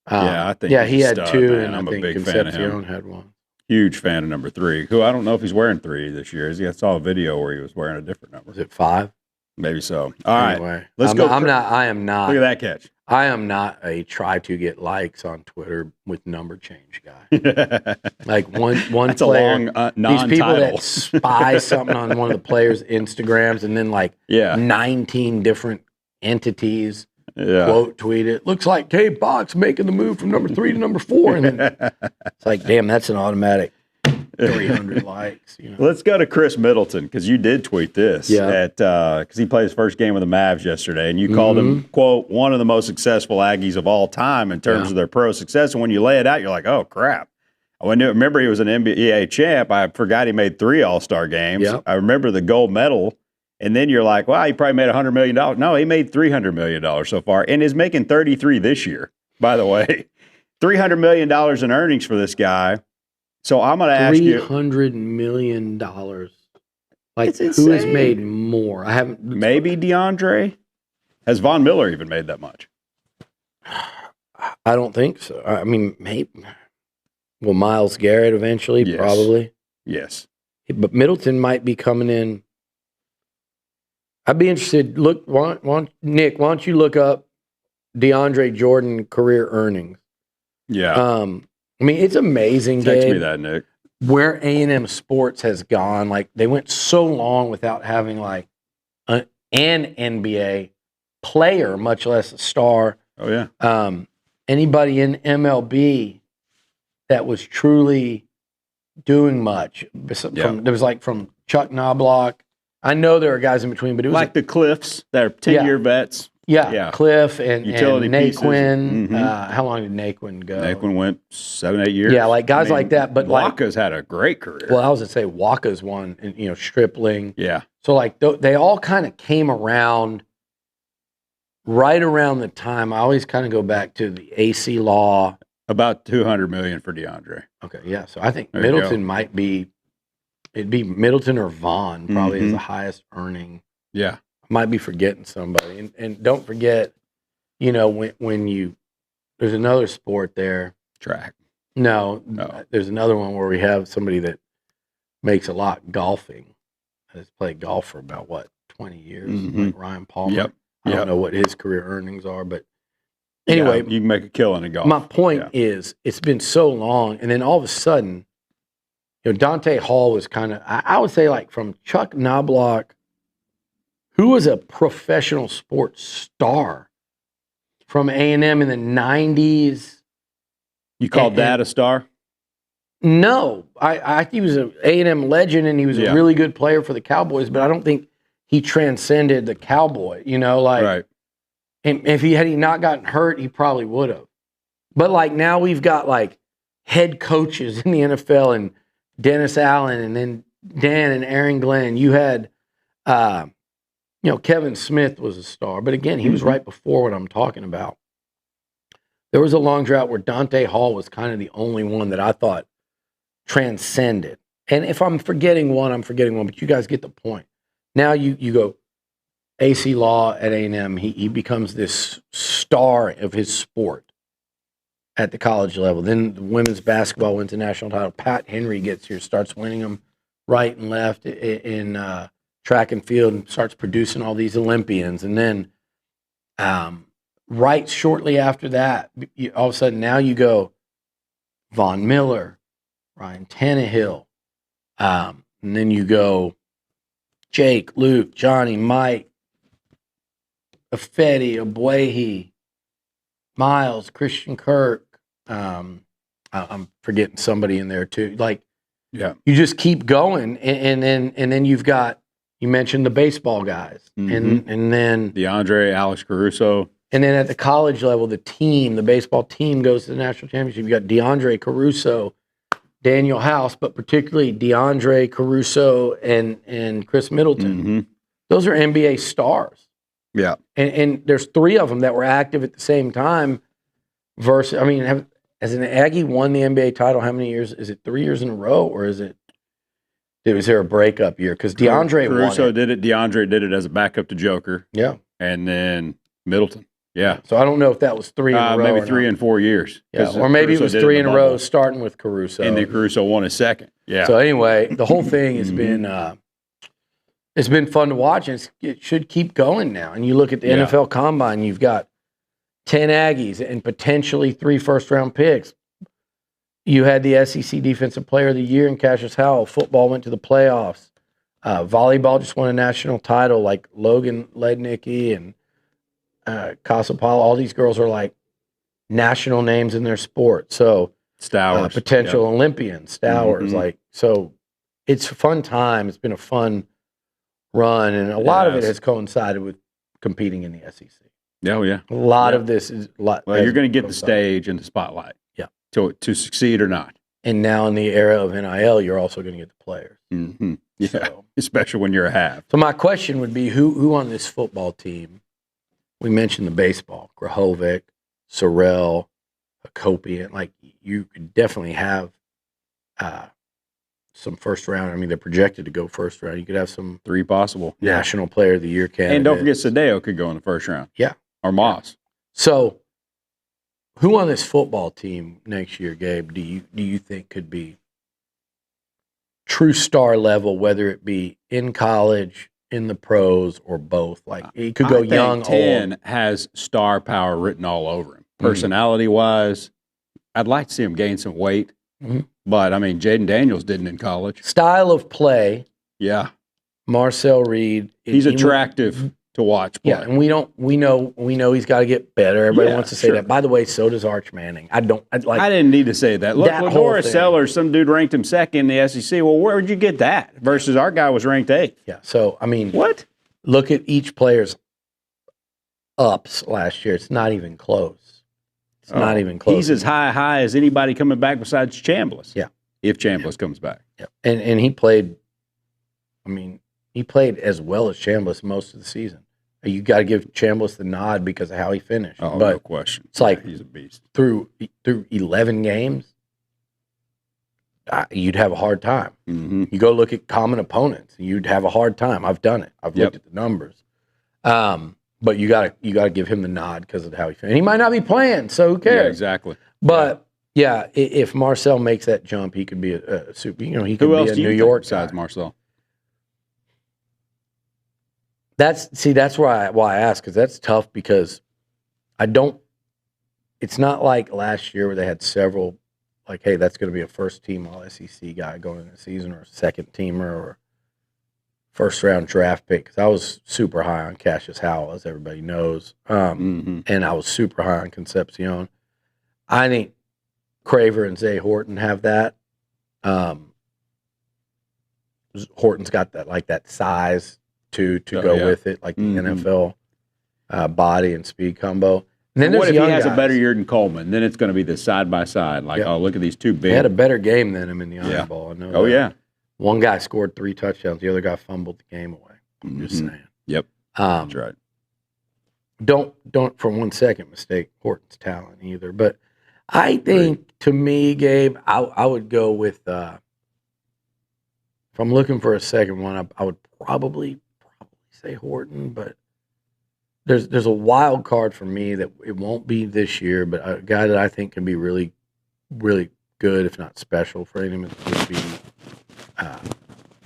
I think he had stud, 2, man. and I'm I a think big fan of him. Concepcion had 1. Huge fan of number 3, who I don't know if he's wearing 3 this year. I saw a video where he was wearing a different number. Was it 5? Maybe so. All anyway, right, let's go. I am not. Look at that catch. I am not a try to get likes on Twitter with number change guy. Like one That's player, a long these people non-title. that spy something on one of the players' Instagrams and then like 19 different entities quote tweet it. Looks like Gabe Bock's making the move from number 3 to number 4, and then it's like, damn, that's an automatic 300 likes. You know? Let's go to Chris Middleton, because you did tweet this because he played his first game with the Mavs yesterday, and you called him, quote, one of the most successful Aggies of all time in terms of their pro success. And when you lay it out, you're like, oh, crap. I remember he was an NBA champ. I forgot he made 3 All-Star games. Yep. I remember the gold medal. And then you're like, wow, he probably made $100 million. No, he made $300 million so far, and is making 33 this year, by the way. $300 million in earnings for this guy. So I'm going to ask you. $300 million. Like, who has made more? I haven't. Maybe DeAndre? Has Von Miller even made that much? I don't think so. I mean, maybe. Well, Myles Garrett eventually, probably. Yes. But Middleton might be coming in. I'd be interested. Look, Nick, why don't you look up DeAndre Jordan career earnings? Yeah. I mean, it's amazing, Text Gabe, me that, Nick. where A&M sports has gone. Like, they went so long without having like an NBA player, much less a star. Oh yeah. Anybody in MLB that was truly doing much. There was like from Chuck Knobloch. I know there are guys in between, but it was like the Cliffs that are 10-year vets. Yeah, Cliff and Naquin. Mm-hmm. How long did Naquin go? Naquin went 7-8 years. Yeah, like guys like that. But Waka's had a great career. Well, I was going to say Waka's one, and Stripling. Yeah. So like they all kind of came around right around the time. I always kind of go back to the AC Law. About $200 million for DeAndre. Okay, yeah. So I think Middleton might be. It'd be Middleton or Vaughn probably is the highest earning. Yeah. I might be forgetting somebody. And don't forget, when there's another sport there. Track. No, there's another one where we have somebody that makes a lot golfing. Has played golf for about 20 years, like Ryan Palmer. Yep. I don't know what his career earnings are, but anyway. You can make a killing in golf. My point is, it's been so long, and then all of a sudden, Dante Hall was kind of, I would say, like from Chuck Knobloch, who was a professional sports star from A&M in the 90s. You called that a star? No. I think he was an A&M legend, and he was a really good player for the Cowboys, but I don't think he transcended the Cowboy, Right. And if he not gotten hurt, he probably would have. But like now we've got like head coaches in the NFL, and Dennis Allen, and then Dan and Aaron Glenn. You had, Kevin Smith was a star, but again, he was right before what I'm talking about. There was a long drought where Dante Hall was kind of the only one that I thought transcended. And if I'm forgetting one, I'm forgetting one, but you guys get the point. Now you go AC Law at A&M. He becomes this star of his sport at the college level. Then the women's basketball wins the national title. Pat Henry gets here, starts winning them right and left in track and field, and starts producing all these Olympians. And then right shortly after that, all of a sudden now you go Von Miller, Ryan Tannehill, And then you go Jake, Luke, Johnny, Mike, Affetti, Abwehi, Myles, Christian Kirk. I'm forgetting somebody in there too. Like, Yeah. you just keep going, and then you've got, you mentioned the baseball guys, Mm-hmm. and then DeAndre, Alex Caruso. And then at the college level, the baseball team goes to the national championship. You got DeAndre Caruso, Daniel House, but particularly DeAndre Caruso and Chris Middleton. Mm-hmm. Those are NBA stars. Yeah. And there's 3 of them that were active at the same time. Versus, I mean, has an Aggie won the NBA title? How many years? Is it 3 years in a row, or was there a breakup year? Because DeAndre Caruso won it. did it. DeAndre did it as a backup to Joker. Yeah. And then Middleton. Yeah. So I don't know if that was 3 in a row. Maybe 3 and 4 years. Yeah. Or maybe it was 3 in a row, starting with Caruso. And then Caruso won his second. Yeah. So anyway, the whole thing has been it's been fun to watch, and it should keep going now. And you look at the NFL Combine, you've got 10 Aggies and potentially 3 first-round picks. You had the SEC Defensive Player of the Year in Cassius Howell. Football went to the playoffs. Volleyball just won a national title, like Logan Lednicki and Casapala. All these girls are like national names in their sport. So Stowers. Potential Olympians, Stowers. Like, so it's a fun time. It's been a fun run, and a lot of it has coincided with competing in the SEC. Oh, yeah. A lot of this is well, you're going to get the stage and the spotlight. Yeah. To succeed or not. And now in the era of NIL, you're also going to get the players. Mm-hmm. Yeah. So, especially when you're a half. So my question would be, who on this football team? We mentioned the baseball, Grahovic, Sorrell, Hakopian. Like, you could definitely have some first round. I mean, they're projected to go first round. You could have some 3 possible. National Player of the Year candidates. And don't forget, Sadeo could go in the first round. Yeah. Or Moss. So, who on this football team next year, Gabe, do you think could be true star level, whether it be in college, in the pros, or both? Like, he could go young, 10 old. has star power written all over him. Personality-wise, I'd like to see him gain some weight. But, I mean, Jaden Daniels didn't in college. Style of play. Yeah. Marcel Reed. He's attractive to watch play. Yeah, and we know he's got to get better. Everybody wants to say that. By the way, so does Arch Manning. I didn't need to say that. Look, Ladora Sellers, some dude ranked him second in the SEC. Well, where would you get that? Versus our guy was ranked 8th. Yeah, so, I mean. What? Look at each player's ups last year. It's not even close. It's not even close. He's as high as anybody coming back besides Chambliss. Yeah. If Chambliss comes back. Yeah. And he played, I mean, he played as well as Chambliss most of the season. You got to give Chambliss the nod because of how he finished. Oh, but no question. It's like he's a beast. Through 11 games, you'd have a hard time. Mm-hmm. You go look at common opponents, you'd have a hard time. I've done it. I've looked at the numbers. But you got to give him the nod because of how he finished. He might not be playing, so who cares? Yeah, exactly. But if Marcel makes that jump, he could be a super. You know, he could Who be else a do you New think York besides guy. Marcel? That's why I ask, because that's tough, because it's not like last year where they had several, like, hey, that's going to be a first team all SEC guy going into the season, or a second teamer, or first round draft pick. Because I was super high on Cassius Howell, as everybody knows, and I was super high on Concepcion. I think Craver and Zay Horton have that. Horton's got that size to go with it, like the NFL body and speed combo. And then what if he has guys. a better year than Coleman? Then it's going to be the side by side. Like, oh, look at these two big. They had a better game than him in the Iron Bowl. I know. Oh, yeah. One guy scored 3 touchdowns. The other guy fumbled the game away. I'm just saying. Yep. That's right. Don't for 1 second mistake Horton's talent either. But I think, to me, Gabe, I would go with. If I'm looking for a second one, I would probably say Horton, but there's a wild card for me that it won't be this year, but a guy that I think can be really, really good, if not special for him, would be,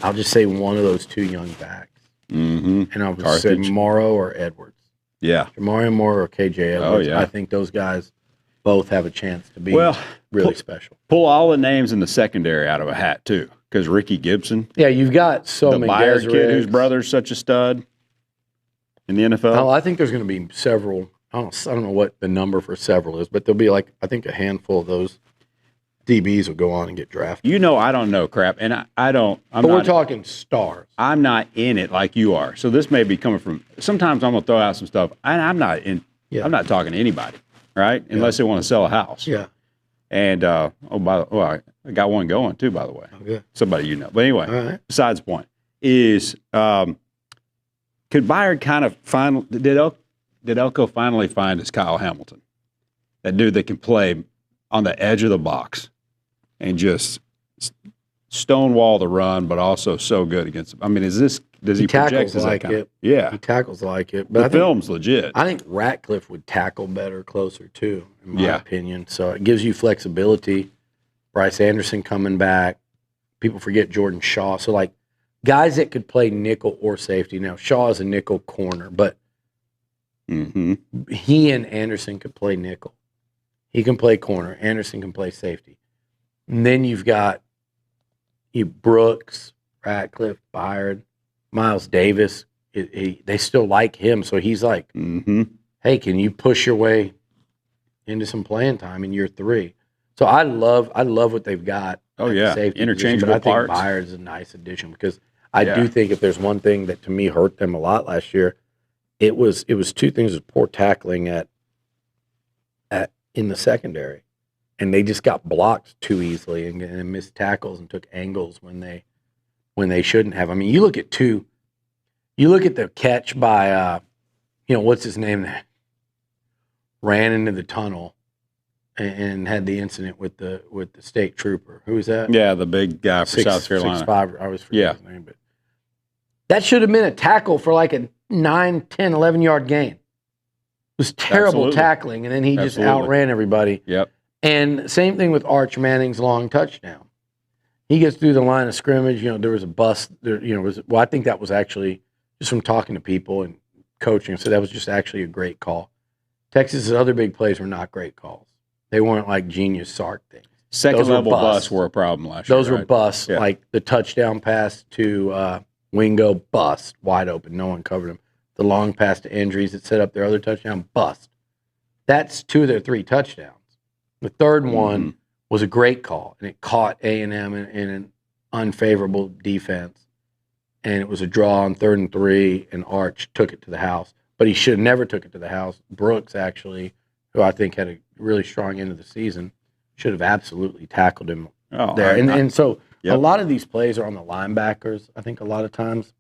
I'll just say one of those 2 young backs. And I'll just say Morrow or Edwards. Yeah. Jamario Moore or KJ Edwards. Oh, yeah. I think those guys both have a chance to be really special. Pull all the names in the secondary out of a hat, too. because Ricky Gibson, Yeah, you've got so the many Byard kid Desiree. whose brother's such a stud in the NFL. Oh, I think there's going to be several. I don't know what the number for several is, but there'll be like I think a handful of those DBs will go on and get drafted. You know, I don't know crap, and I don't. But we're talking stars. I'm not in it like you are. So this may be coming from. Sometimes I'm gonna throw out some stuff, and I'm not in. Yeah. I'm not talking to anybody, right? Unless they want to sell a house. Yeah. And I got one going too, by the way. Okay. Somebody you know. But anyway, All right. besides the point is, could Byard kind of finally did Elko finally find his Kyle Hamilton, that dude that can play on the edge of the box and just stonewall the run, but also so good against. I mean, does he project tackles like it? Yeah, He tackles like it. But the film's legit. I think Ratcliffe would tackle better closer too, in my Yeah. opinion. So it gives you flexibility. Bryce Anderson coming back. People forget Jordan Shaw. So like guys that could play nickel or safety. Now Shaw is a nickel corner, but he and Anderson could play nickel. He can play corner. Anderson can play safety. And then you've got Brooks, Ratcliffe, Byard, Miles Davis. They still like him, so he's like, hey, can you push your way into some playing time in year 3? So I love what they've got. Oh yeah, interchangeable parts. parts. I think Byard is a nice addition because I do think if there's one thing that to me hurt them a lot last year, it was 2 things: was poor tackling at in the secondary, and they just got blocked too easily and missed tackles and took angles when they shouldn't have. I mean, you look at the catch by what's his name that ran into the tunnel and had the incident with the state trooper. Who was that? Yeah, the big guy for South Carolina. 6'5", I always forget his name, but that should have been a tackle for like a 9, 10, 11-yard gain. It was terrible tackling, and then he just outran everybody. Yep. And same thing with Arch Manning's long touchdown. He gets through the line of scrimmage. There was a bust. I think that was actually just from talking to people and coaching. So that was just actually a great call. Texas's other big plays were not great calls. They weren't like genius Sark things. Second level busts were a problem last year. Those were busts, like the touchdown pass to Wingo, bust, wide open. No one covered him. The long pass to Andrews that set up their other touchdown, bust. That's 2 of their 3 touchdowns. The third one was a great call, and it caught A&M in an unfavorable defense, and it was a draw on 3rd and 3, and Arch took it to the house. But he should have never took it to the house. Brooks, actually, who I think had a really strong end of the season, should have absolutely tackled him there. And so a lot of these plays are on the linebackers, I think, a lot of times.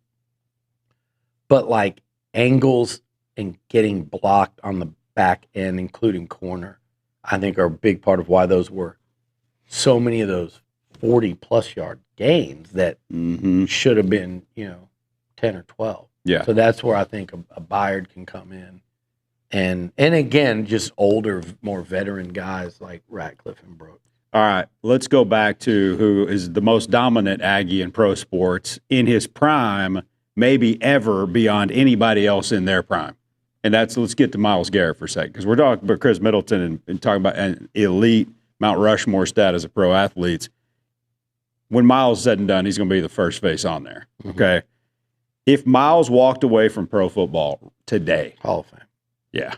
But, like, angles and getting blocked on the back end, including corner, I think are a big part of why those were so many of those 40-plus yard gains that should have been, 10 or 12. Yeah. So that's where I think a Byard can come in. And again, just older, more veteran guys like Ratcliffe and Brooks. All right, let's go back to who is the most dominant Aggie in pro sports in his prime, maybe ever beyond anybody else in their prime. And let's get to Myles Garrett for a second, because we're talking about Chris Middleton and talking about an elite Mount Rushmore status of pro athletes. When Myles is said and done, he's going to be the first face on there, okay? If Myles walked away from pro football today. Hall of Fame. Yeah.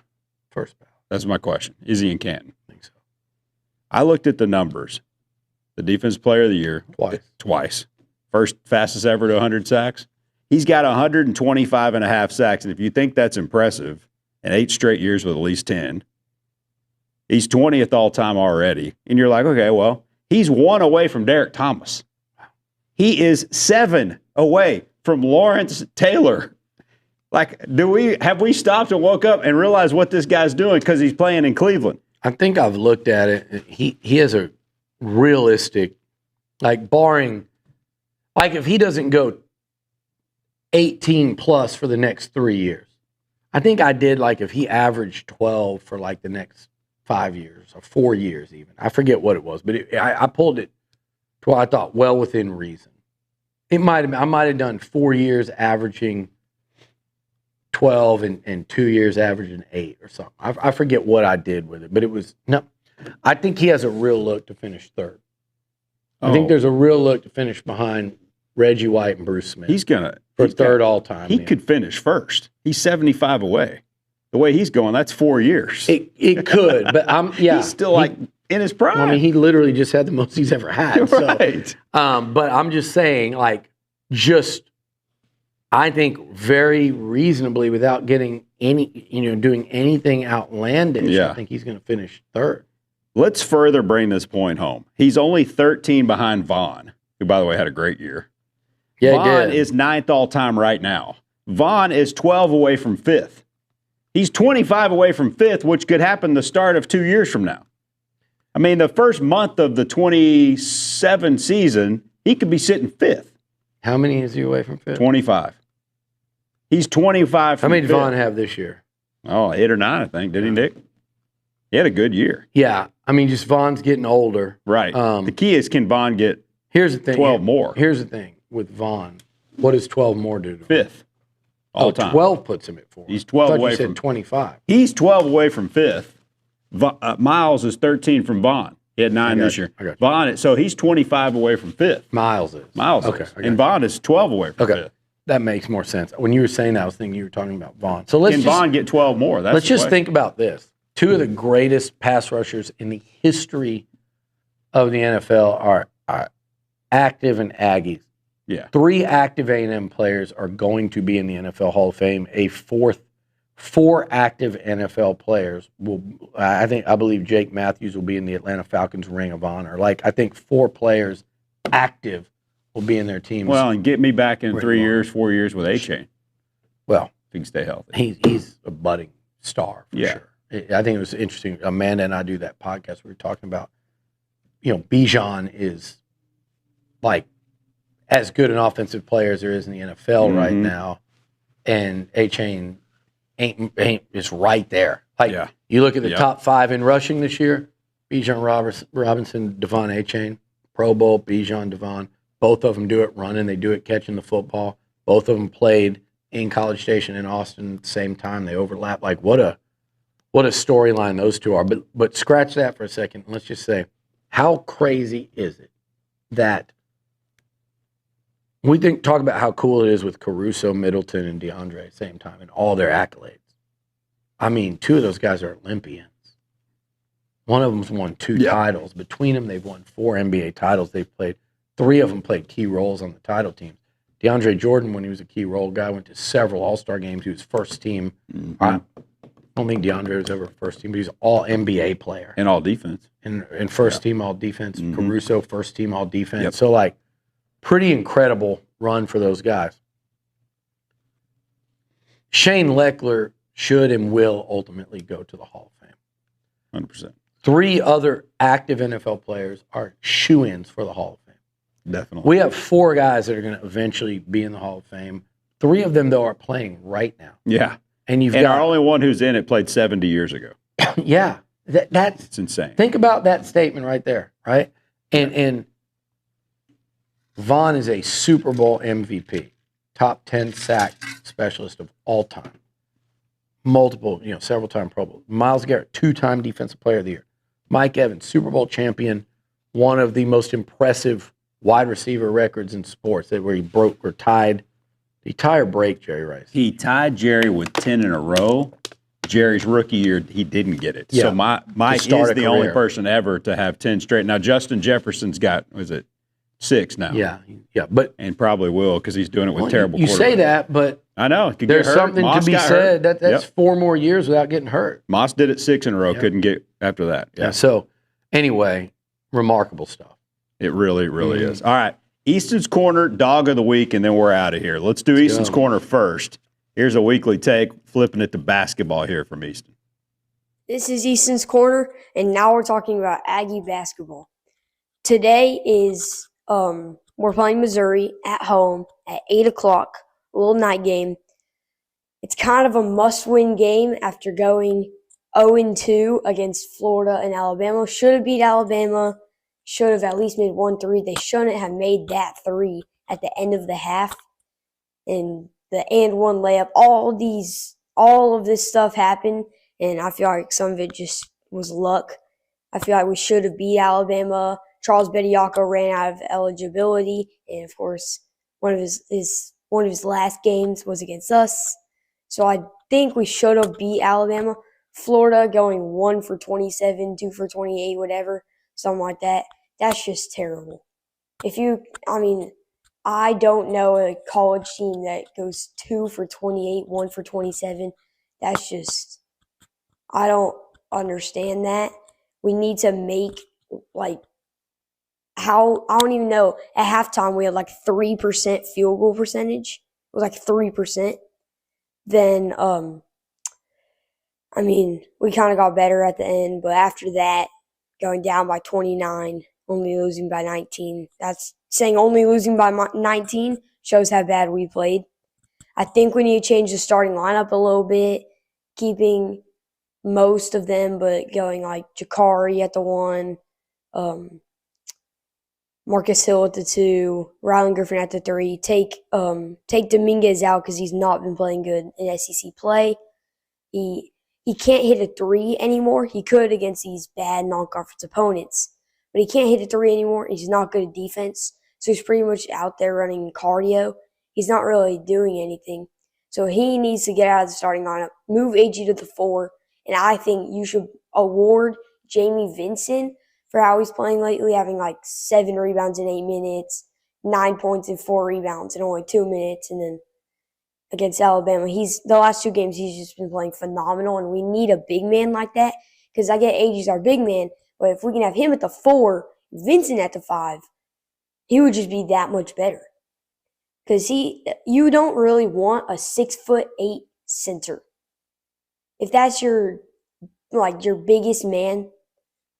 First ballot. That's my question. Is he in Canton? I think so. I looked at the numbers. The defensive player of the year. Twice. First fastest ever to 100 sacks. He's got 125 and a half sacks. And if you think that's impressive, and 8 straight years with at least 10, he's 20th all time already. And you're like, okay, well, he's 1 away from Derek Thomas. He is 7 away from Lawrence Taylor. Like, have we stopped and woke up and realized what this guy's doing because he's playing in Cleveland? I think I've looked at it. He has a realistic, like barring, like if he doesn't go 18 plus for the next 3 years, I think I did like if he averaged 12 for like the next 5 years or 4 years even. I forget what it was, but I pulled it to where I thought well within reason. I might have done 4 years averaging 12 and 2 years averaging 8 or something. I forget what I did with it, but it was no. I think he has a real look to finish 3rd. I think there's a real look to finish behind Reggie White and Bruce Smith. He's going to. For third all-time. He could finish first. He's 75 away. The way he's going, that's 4 years. It could, but he's still in his prime. I mean, he literally just had the most he's ever had. Right. So, but I'm just saying, I think very reasonably, without getting doing anything outlandish, I think he's going to finish third. Let's further bring this point home. He's only 13 behind Vaughn, who, by the way, had a great year. Yeah, Vaughn is 9th all-time right now. Vaughn is 12 away from 5th. He's 25 away from 5th, which could happen the start of 2 years from now. I mean, the first month of the 27 season, he could be sitting 5th. How many is he away from 5th? 25. He's 25 from 5th. How many did Vaughn have this year? Oh, 8 or 9, I think. Did he, Nick? He had a good year. Yeah. I mean, just Vaughn's getting older. Right. The key is, can Vaughn get 12 more? Here's the thing with Vaughn. What does 12 more do to him? 5th. All time. 12 puts him at 4. He's 12 I thought away you said from 25. He's 12 away from 5th. Myles is 13 from Vaughn. He had 9 this year. I got you. Vaughn, so he's 25 away from 5th. Miles is. Okay. And Vaughn is 12 away from 5th. That makes more sense. When you were saying that, I was thinking you were talking about Vaughn. So Can Vaughn get 12 more? Let's just think about this. 2 of the greatest pass rushers in the history of the NFL are active and Aggies. Yeah. 3 active A&M players are going to be in the NFL Hall of Fame. Four active NFL players will. I believe Jake Matthews will be in the Atlanta Falcons Ring of Honor. I think 4 players active will be in their teams. Well, and get me back in 3 years, 4 years with A-Chain. Well, if he can stay healthy. He's a budding star for sure. I think it was interesting. Amanda and I do that podcast. We were talking about, Bijan is as good an offensive player as there is in the NFL right now, and A-Chain ain't is right there. You look at the top 5 in rushing this year: Bijan Robinson, Devon A-Chain, Pro Bowl, Bijan, Devon. Both of them do it running. They do it catching the football. Both of them played in College Station in Austin at the same time. They overlap. What a storyline those 2 are. But scratch that for a second. Let's just say, how crazy is it that we talk about how cool it is with Caruso, Middleton, and DeAndre at the same time and all their accolades. I mean, 2 of those guys are Olympians. One of them's won 2 titles. Between them, they've won 4 NBA titles. They've played 3 of them played key roles on the title teams. DeAndre Jordan, when he was a key role guy, went to several All-Star games. He was first team. I don't think DeAndre was ever first team, but he's all NBA player. And all defense. And first team all defense. Caruso, first team all defense. So, pretty incredible run for those guys. Shane Leckler should and will ultimately go to the Hall of Fame. 100%. 3 other active NFL players are shoo-ins for the Hall of Fame. Definitely. We have 4 guys that are going to eventually be in the Hall of Fame. 3 of them, though, are playing right now. Yeah. And our only one who's in it played 70 years ago. Yeah. That's it's insane. Think about that statement right there, right? And Vaughn is a Super Bowl MVP, top 10 sack specialist of all time. Multiple, several-time Pro Bowl. Myles Garrett, 2-time Defensive Player of the Year. Mike Evans, Super Bowl champion, one of the most impressive wide receiver records in sports, where he tied. Did he tie or break Jerry Rice? He tied Jerry with 10 in a row. Jerry's rookie year, he didn't get it. Yeah. So Mike is the only person ever to have 10 straight. Now, Justin Jefferson's got, 6 now? Yeah. And probably will, because he's doing it with terrible quarterbacks. You say that, but I know. There's something to be said. That's 4 more years without getting hurt. Moss did it 6 in a row, couldn't get after that. Yeah. So, anyway, remarkable stuff. It really, really is. All right. Easton's Corner, Dog of the Week, and then we're out of here. Let's do Easton's Corner first. Here's a weekly take, flipping it to basketball here from Easton. This is Easton's Corner, and now we're talking about Aggie basketball. Today is we're playing Missouri at home at 8 o'clock, a little night game. It's kind of a must-win game after going 0-2 against Florida and Alabama. Should have beat Alabama. Should have at least made 1-3. They shouldn't have made that 3 at the end of the half. And the and-one layup, all of this stuff happened, and I feel like some of it just was luck. I feel like we should have beat Alabama, Charles Bediako ran out of eligibility, and of course, one of his last games was against us. So I think we should have beat Alabama. Florida going 1 for 27, 2 for 28, whatever, something like that. That's just terrible. I don't know a college team that goes 2 for 28, 1 for 27. That's just, I don't understand that. We need to make, I don't even know. At halftime, we had 3% field goal percentage. It was 3%. Then, we kind of got better at the end, but after that, going down by 29, only losing by 19. That's saying only losing by 19 shows how bad we played. I think we need to change the starting lineup a little bit, keeping most of them, but going Jakari at the 1, Marcus Hill at the 2, Rylan Griffin at the 3. Take Dominguez out because he's not been playing good in SEC play. He can't hit a 3 anymore. He could against these bad non-conference opponents, but he can't hit a 3 anymore. He's not good at defense, so he's pretty much out there running cardio. He's not really doing anything. So he needs to get out of the starting lineup, move Aggie to the 4, and I think you should award Jamie Vincent for how he's playing lately, having 7 rebounds in 8 minutes, 9 points and 4 rebounds in only 2 minutes, and then against Alabama, the last 2 games he's just been playing phenomenal, and we need a big man like that because I get Aggie's our big man, but if we can have him at the 4, Vincent at the 5, he would just be that much better. Because you don't really want a 6'8" center. If that's your biggest man,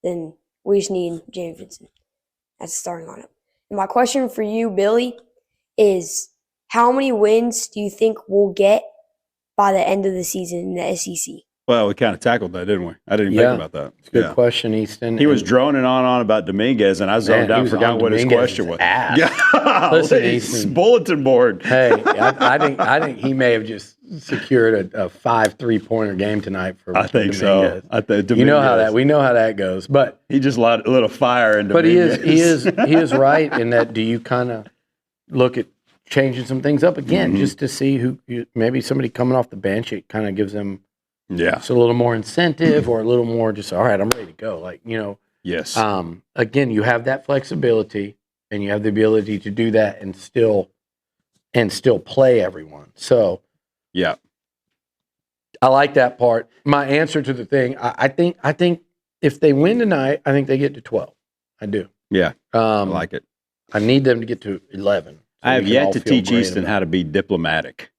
then we just need Jamie Vincent. That's the starting lineup. And my question for you, Billy, is how many wins do you think we'll get by the end of the season in the SEC? Well, we kind of tackled that, didn't we? I didn't even think about that. It's a good question, Easton. He was droning on about Dominguez, and I zoned out and forgot what his question was. Yeah. Listen, Easton, bulletin board. Hey, I think he may have just secured a 5 3-pointer game tonight for Dominguez. So. You know how we know how that goes. But he just lit a little fire in Dominguez. But he is right in that. Do you kind of look at changing some things up again just to see who maybe somebody coming off the bench? It kind of gives them. Yeah, it's a little more incentive or a little more just, all right, I'm ready to go. Yes. Again, you have that flexibility and you have the ability to do that and still play everyone. So, yeah, I like that part. My answer to the thing, I think if they win tonight, I think they get to 12. I do. Yeah, I like it. I need them to get to 11. So I have yet to teach Easton how to be diplomatic.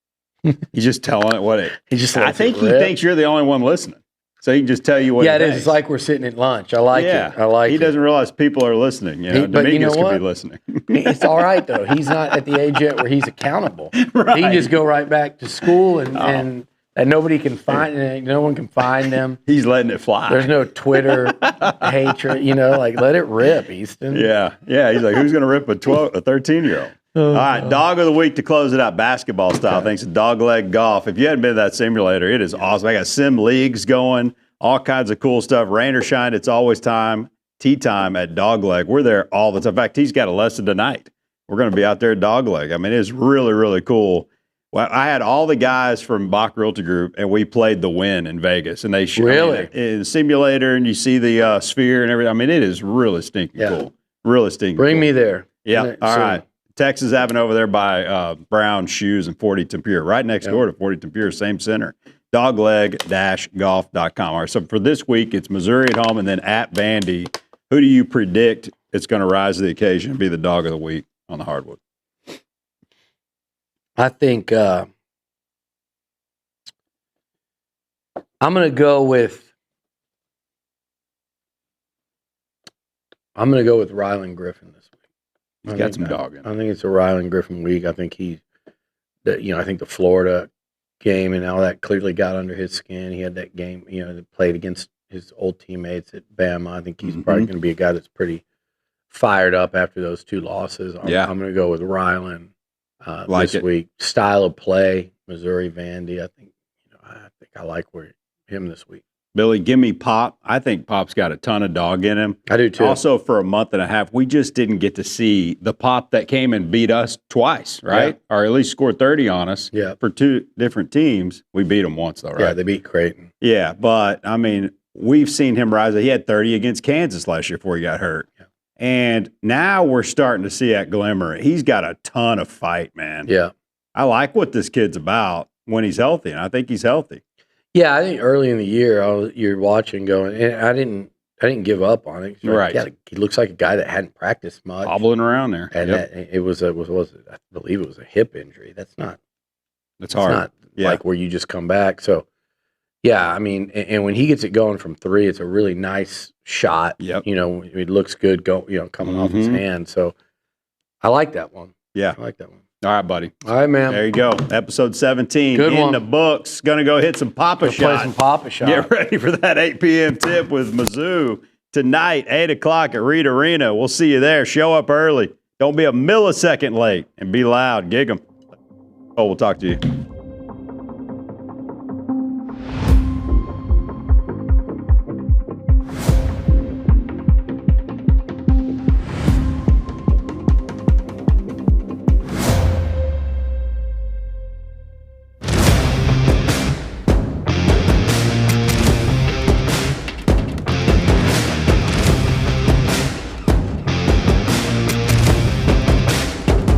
He's just telling it what it. I think he thinks you're the only one listening, so he can just tell you what. Yeah, it is. It's like we're sitting at lunch. I like it. I like. He doesn't realize people are listening. Dominguez could be listening. It's all right though. He's not at the age yet where he's accountable. Right. He can just go right back to school and nobody can find. No one can find him. He's letting it fly. There's no Twitter hatred. Let it rip, Easton. Yeah. He's like, who's going to rip a 13-year-old? All right, dog of the week to close it out, basketball style. Thanks to Dogleg Golf. If you hadn't been to that simulator, it is awesome. I got sim leagues going, all kinds of cool stuff. Rain or shine, it's always tea time at Dogleg. We're there all the time. In fact, he's got a lesson tonight. We're going to be out there at Dogleg. I mean, it's really, really cool. Well, I had all the guys from Bach Realty Group, and we played the Win in Vegas. And they really in the simulator, and you see the sphere and everything. I mean, it is really stinking cool. Really stinking Bring cool. me there. Yeah, all right. Texas Avenue over there by Brown Shoes and 40 Tempur, right next door to 40 Tempur, same center. Dogleg-golf.com. All right, so for this week, it's Missouri at home and then at Vandy. Who do you predict it's going to rise to the occasion and be the dog of the week on the hardwood? I think I'm going to go with Rylan Griffin this week. He's got some dog in it. I think it's a Rylan Griffin week. I think I think the Florida game and all that clearly got under his skin. He had that game, that played against his old teammates at Bama. I think he's probably going to be a guy that's pretty fired up after those 2 losses. I'm going to go with Rylan this week. Style of play, Missouri Vandy. I think I like him this week. Billy, give me Pop. I think Pop's got a ton of dog in him. I do too. Also, for a month and a half, we just didn't get to see the Pop that came and beat us twice, right? Yeah. Or at least scored 30 on us for 2 different teams. We beat them once, though, right? Yeah, they beat Creighton. Yeah, but, I mean, we've seen him rise. He had 30 against Kansas last year before he got hurt. Yeah. And now we're starting to see that glimmer. He's got a ton of fight, man. Yeah. I like what this kid's about when he's healthy, and I think he's healthy. Yeah, I think early in the year, you're watching going, and I didn't give up on it. Right. He looks like a guy that hadn't practiced much. Hobbling around there. And it was I believe it was a hip injury. That's hard. Not like where you just come back. So, yeah, I mean, and when he gets it going from 3, it's a really nice shot. Yep. You know, it looks good coming off his hand. So, I like that one. Yeah. I like that one. All right, buddy. All right, man. There you go. Episode 17 Good in one. the books. Going to go hit some Papa Shot. Play some Papa Shot. Get ready for that 8 p.m. tip with Mizzou tonight, 8 o'clock at Reed Arena. We'll see you there. Show up early. Don't be a millisecond late and be loud. Gig 'em. Oh, we'll talk to you.